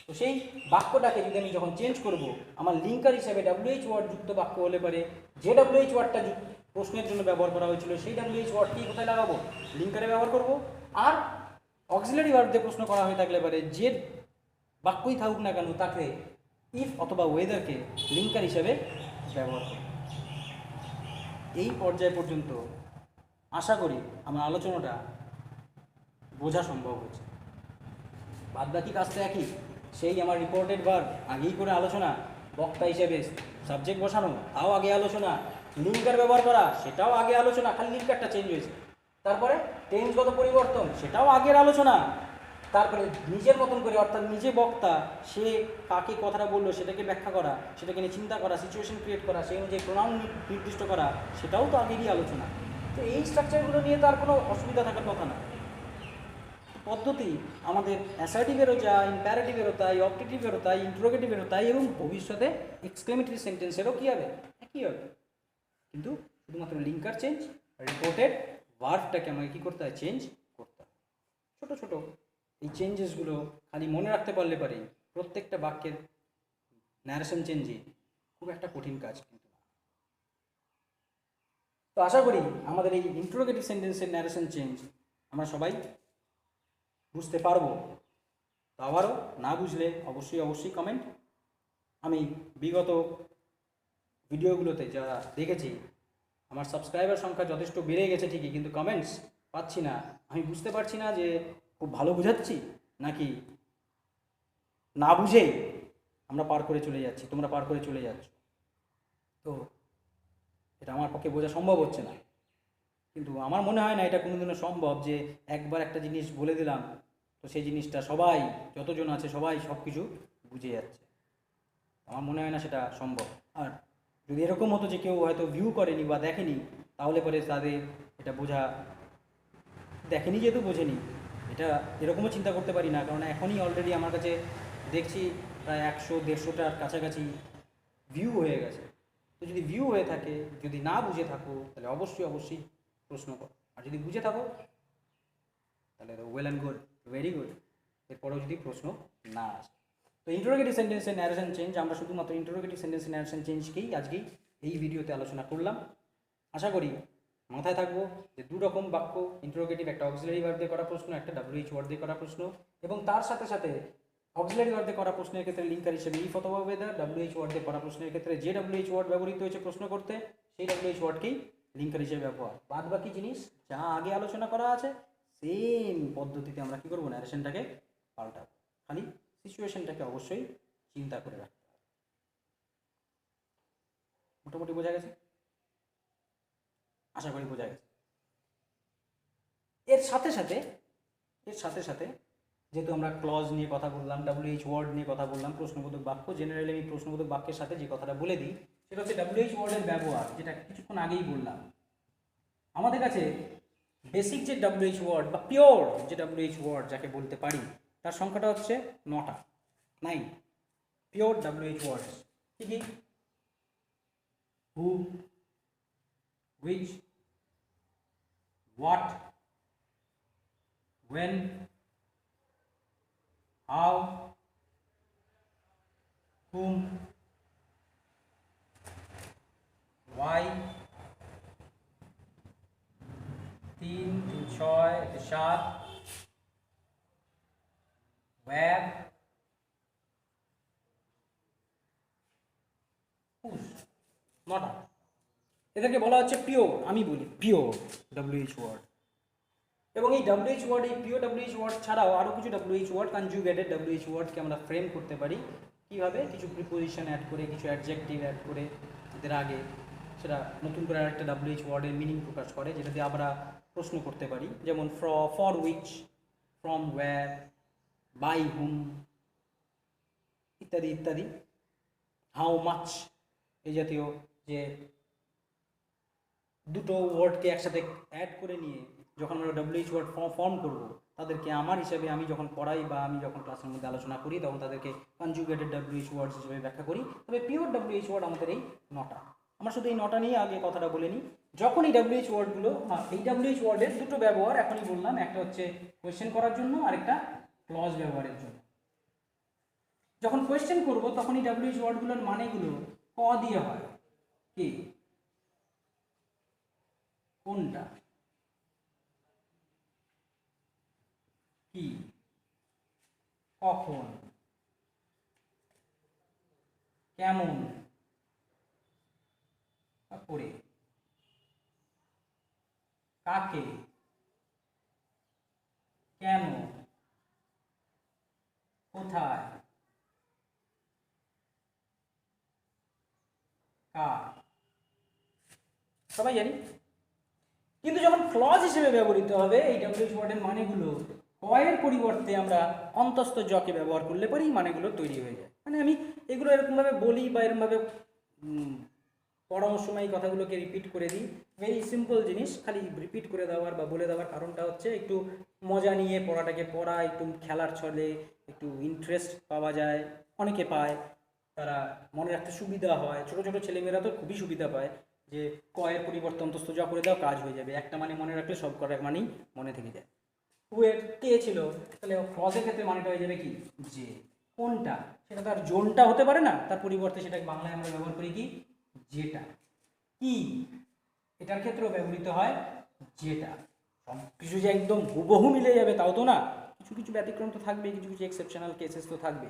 তো সেই বাক্যটাকে যদি আমি যখন চেঞ্জ করব, আমার লিঙ্কার হিসেবে WH ওয়ার্ড যুক্ত বাক্য হলে পারে, যে WH ওয়ার্ডটা প্রশ্নের জন্য ব্যবহার করা হয়েছিল সেই WH ওয়ার্ডটি কোথায় লাগাবো, লিঙ্কারে ব্যবহার করব। আর অক্সিলারি ভার্ব দিয়ে প্রশ্ন করা হয়ে থাকলে পারে, যে বাক্যই থাকুক না কেন তাকে ইফ অথবা ওয়েদারকে লিঙ্কার হিসেবে ব্যবহার করব। এই পর্যায় পর্যন্ত আশা করি আমার আলোচনাটা বোঝা সম্ভব হয়েছে। বাদ বাকি কাজটা একই, সেই আমার রিপোর্টেড ভার্ব আগেই করে আলোচনা, বক্তা হিসেবে সাবজেক্ট বসানো তাও আগে আলোচনা, লিঙ্কার ব্যবহার করা সেটাও আগে আলোচনা, খালি লিঙ্কারটা চেঞ্জ হয়েছে। তারপরে টেন্সগত পরিবর্তন সেটাও আগের আলোচনা। তারপরে নিজের মতন করে, অর্থাৎ নিজে বক্তা, সে কাকে কথাটা বললো সেটাকে ব্যাখ্যা করা, সেটাকে নিয়ে চিন্তা করা, সিচুয়েশন ক্রিয়েট করা, সেই অনুযায়ী প্রোনাউন নির্দিষ্ট করা, সেটাও তো আগেরই আলোচনা। তো এই স্ট্রাকচারগুলো নিয়ে তো আর কোনো অসুবিধা থাকার কথা না। পদ্ধতি আমাদের অ্যাসার্টিভেরও যা, ইম্প্যারেটিভেরও তাই, অপটেটিভেরও তাই, ইন্টারোগেটিভেরও তাই, এবং ভবিষ্যতে এক্সক্লেমেটরি সেন্টেন্সেরও কী হবে, একই হবে। কিন্তু শুধুমাত্র লিঙ্কার চেঞ্জ, রিপোর্টেড ভার্বটাকে আমাকে কী করতে হয়, চেঞ্জ করতে হয়। ছোটো ছোটো এই চেঞ্জেসগুলো খালি মনে রাখতে পারলে পারে প্রত্যেকটা বাক্যের ন্যারেশন চেঞ্জে খুব একটা কঠিন কাজ কিন্তু না। তো আশা করি আমাদের এই ইন্টারোগেটিভ সেন্টেন্সের ন্যারেশন চেঞ্জ আমরা সবাই বুঝতে পারবো। তো আবারও না বুঝলে অবশ্যই কমেন্ট। আমি বিগত ভিডিওগুলোতে যারা দেখেছি, আমার সাবস্ক্রাইবার সংখ্যা যথেষ্ট বেড়ে গেছে ঠিকই, কিন্তু কমেন্টস পাচ্ছি না। আমি বুঝতে পারছি না যে খুব ভালো বোঝাচ্ছি, নাকি না বুঝেই আমরা পার করে চলে যাচ্ছি, তোমরা পার করে চলে যাচ্ছ? তো এটা আমার পক্ষে বোঝা সম্ভব হচ্ছে না। কিন্তু আমার মনে হয় না এটা কোনোদিনও সম্ভব যে একবার একটা জিনিস বলে দিলাম তো সেই জিনিসটা সবাই, যতজন আছে সবাই সব কিছু বুঝে যাচ্ছে। আমার মনে হয় না সেটা সম্ভব। আর যদি এরকম হতো যে কেউ হয়তো ভিউ করেনি বা দেখেনি, তাহলে পরে তাদের এটা বোঝা, দেখেনি যেহেতু বোঝেনি, এটা এরকমও চিন্তা করতে পারি না, কারণ এখনই অলরেডি আমার কাছে দেখছি প্রায় 100-150টার কাছাকাছি ভিউ হয়ে গেছে। তো যদি ভিউ হয়ে থাকে, যদি না বুঝে থাকো, তাহলে অবশ্যই অবশ্যই প্রশ্ন করো। আর যদি বুঝে থাকো তাহলে well and good, very good. এরপরেও যদি প্রশ্ন না আসে। তো ইন্টারোগেটিভ সেন্টেন্সের ন্যারেশন চেঞ্জ, আমরা শুধুমাত্র ইন্টারোগেটিভ সেন্টেন্সের ন্যারেশন চেঞ্জকেই আজকেই এই ভিডিওতে আলোচনা করলাম। আশা করি মাথায় থাকবো যে দু রকম বাক্য, ইন্টারোগেটিভ, একটা অক্সিলারি ভার্ব দিয়ে করা প্রশ্ন, একটা WH ওয়ার্ড দিয়ে করা প্রশ্ন, এবং তার সাথে সাথে অক্সিলারি ভার্ব দিয়ে করা প্রশ্নের ক্ষেত্রে লিঙ্কার হিসেবে ইফ অথবা ওয়েদার, WH ওয়ার্ড দিয়ে করা প্রশ্নের ক্ষেত্রে যে WH ওয়ার্ড ব্যবহৃত হয়েছে প্রশ্ন করতে সেই WH ওয়ার্ডকেই লিঙ্কার হিসেবে ব্যবহার। বাদ বাকি জিনিস যা আগে আলোচনা করা আছে সেম পদ্ধতিতে আমরা কী করবো, ন্যারেশনটাকে পাল্টাবো। খালি সিচুয়েশনটাকে অবশ্যই চিন্তা করে রাখতে হবে। মোটামুটি বোঝা গেছে? আশা করি বোঝা গেছে। এর সাথে সাথে যেহেতু আমরা ক্লজ নিয়ে কথা বললাম, WH ওয়ার্ড নিয়ে কথা বললাম, প্রশ্নবোধক বাক্য, জেনারেলি আমি প্রশ্নবোধক বাক্যের সাথে যে কথাটা বলে দিই সেটা হচ্ছে WH ওয়ার্ডের ব্যবহার, যেটা কিছুক্ষণ আগেই বললাম। আমাদের কাছে বেসিক যে WH ওয়ার্ড বা পিওর যে WH ওয়ার্ড যাকে বলতে পারি, তার সংখ্যাটা হচ্ছে 9টা, 9 পিওর WH ওয়ার্ড। কি কি? হু, which, what, when, how, whom, why, 3, 6, 7, where, whose, 9টা। এদেরকে বলা হচ্ছে পিওর, আমি বলি পিওর WH ওয়ার্ড। এবং এই WH ওয়ার্ড, এই পিওর WH ওয়ার্ড ছাড়াও আরও কিছু WH ওয়ার্ড, কনজুগেটেড WH ওয়ার্ডকে আমরা ফ্রেম করতে পারি কীভাবে? কিছু প্রিপোজিশন অ্যাড করে, কিছু অ্যাডজেক্টিভ অ্যাড করে এদের আগে, সেটা নতুন করে আরেকটা WH ওয়ার্ডের মিনিং প্রকাশ করে, যেটা দিয়ে আমরা প্রশ্ন করতে পারি। যেমন for which, from where, by whom, ইত্যাদি ইত্যাদি। হাউ মাচ, এই জাতীয় যে দুটো ওয়ার্ডকে একসাথে অ্যাড করে নিয়ে যখন আমরা WH ওয়ার্ড ফর্ম করবো, তাদেরকে আমার হিসাবে আমি যখন পড়াই বা আমি যখন ক্লাসের মধ্যে আলোচনা করি তখন তাদেরকে কনজুগেটেড WH ওয়ার্ডস হিসেবে ব্যাখ্যা করি। তবে পিওর WH ওয়ার্ড আমাদের এই 9টা। আমরা শুধু এই 9টা নিয়ে আগে কথাটা বলে নিই। যখন এই WH ওয়ার্ডগুলো, এই WH ওয়ার্ডের দুটো ব্যবহার এখনই বললাম, একটা হচ্ছে কোয়েশ্চেন করার জন্য আর একটা ক্লজ ব্যবহারের জন্য। যখন কোয়েশ্চেন করব তখন এই WH ওয়ার্ডগুলোর মানেগুলো ক দিয়ে হয়। কি? কোনটা, কি, কখন, কেমন, করে, কাকে, কেন, কোথায়, কার, সবাই জানি। কিন্তু যখন ক্লজ হিসেবে ব্যবহৃত হবে এই WH ওয়ার্ডের মানেগুলো কয়ের পরিবর্তে আমরা অন্তস্থ জকে ব্যবহার করলে পরেই মানেগুলো তৈরি হয়ে যায়। মানে আমি এগুলো এরকমভাবে বলি বা এরকমভাবে পড়ানোর সময় কথাগুলোকে রিপিট করে দিই। ভেরি সিম্পল জিনিস, খালি রিপিট করে দেওয়ার বা বলে দেওয়ার কারণটা হচ্ছে একটু মজা নিয়ে পড়াটাকে পড়া, একটু খেলার ছলে একটু ইন্টারেস্ট পাওয়া যায়, অনেকে পায়, তারা মনে রাখতে সুবিধা হয়। ছোটো ছোটো ছেলেমেয়েরা তো খুবই সুবিধা পায় যে কয়ের পরিবর্তে অন্তস্থ জ করে দাও, কাজ হয়ে যাবে। একটা মানে মনে রাখলে সব কয়েক মানেই মনে থেকে যায়। হুয়ের কে ছিল, তাহলে ক্লজের ক্ষেত্রে মানেটা হয়ে যাবে কি? যে। কোনটা, সেটা তার জোনটা হতে পারে না, তার পরিবর্তে সেটাকে বাংলায় আমরা ব্যবহার করি কি? যেটা। কি, এটার ক্ষেত্রেও ব্যবহৃত হয় যেটা। সব কিছু যে একদম হুবহু মিলে যাবে তাও তো না, কিছু কিছু ব্যতিক্রম তো থাকবে, কিছু কিছু এক্সেপশনাল কেসেস তো থাকবে।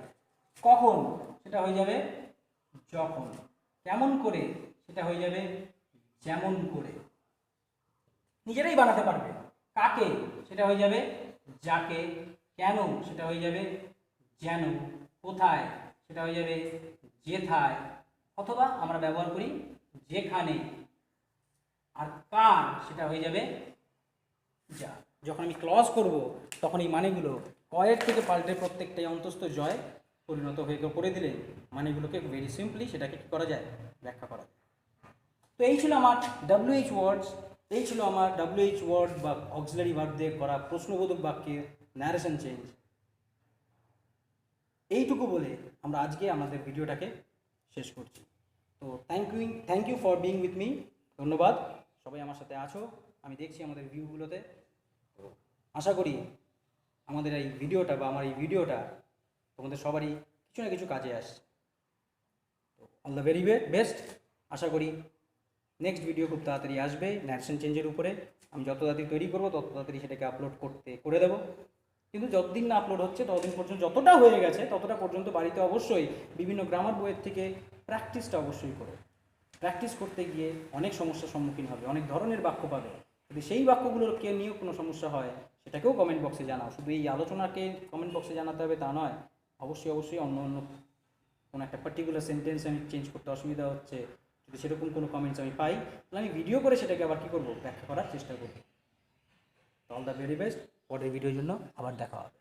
কখন, সেটা হয়ে যাবে যখন। কেমন করে, সেটা হয়ে যাবে যেমন করে। নিজেরাই বানাতে পারবে। কাকে, সেটা হয়ে যাবে যাকে, কেন সেটা হয়ে যাবে যেন, কোথায় সেটা হয়ে যাবে যেথায়, অথবা আমরা ব্যবহার করি যেখানে, আর কার সেটা হয়ে যাবে যা। যখন আমি ক্লজ করব তখন এই মানেগুলো কয়ের থেকে পাল্টে প্রত্যেকটাই অন্তস্থ জয় পরিণত হয়ে করে দিলে মানেগুলোকে ভেরি সিম্পলি সেটাকে কী করা যায়, ব্যাখ্যা করা যায়। তো এই ছিল আমার WH ওয়ার্ডস, এই ছিল আমার WH ওয়ার্ড বা অক্সিলারি ভার্ব দিয়ে করা প্রশ্নবোধক বাক্যের ন্যারেশন চেঞ্জ। এইটুকু বলে আমরা আজকে আমাদের ভিডিওটাকে শেষ করছি। তো thank you for being with me. ধন্যবাদ, সবাই আমার সাথে আছো, আমি দেখছি আমাদের ভিউগুলোতে। তো আশা করি আমাদের এই ভিডিওটা বা আমার এই ভিডিওটা তোমাদের সবারই কিছু না কিছু কাজে আসছে। তো অল দ্য ভেরি বেস্ট। আশা করি নেক্সট ভিডিও খুব তাড়াতাড়ি আসবে ন্যারেশন চেঞ্জের উপরে। আমি যত তাড়াতাড়ি তৈরি করবো তত তাড়াতাড়ি সেটাকে আপলোড করে দেবো। কিন্তু যতদিন না আপলোড হচ্ছে ততদিন পর্যন্ত, যতটা হয়ে গেছে ততটা পর্যন্ত বাড়িতে অবশ্যই বিভিন্ন গ্রামার বইয়ের থেকে প্র্যাকটিসটা অবশ্যই করো। প্র্যাকটিস করতে গিয়ে অনেক সমস্যার সম্মুখীন হবে, অনেক ধরনের বাক্য পাবে। যদি সেই বাক্যগুলোকে নিয়েও কোনো সমস্যা হয় সেটাকেও কমেন্ট বক্সে জানাও। শুধু এই আলোচনাকে কমেন্ট বক্সে জানাতে হবে তা নয়, অবশ্যই অন্য কোনো একটা পার্টিকুলার সেন্টেন্স আমি চেঞ্জ করতে অসুবিধা হচ্ছে, যদি সেরকম কোনো কমেন্টস আমি পাই তাহলে আমি ভিডিও করে সেটাকে আবার কী করবো, ব্যাখ্যা করার চেষ্টা করবো। All the very best. পরের ভিডিওর জন্য আবার দেখা হবে।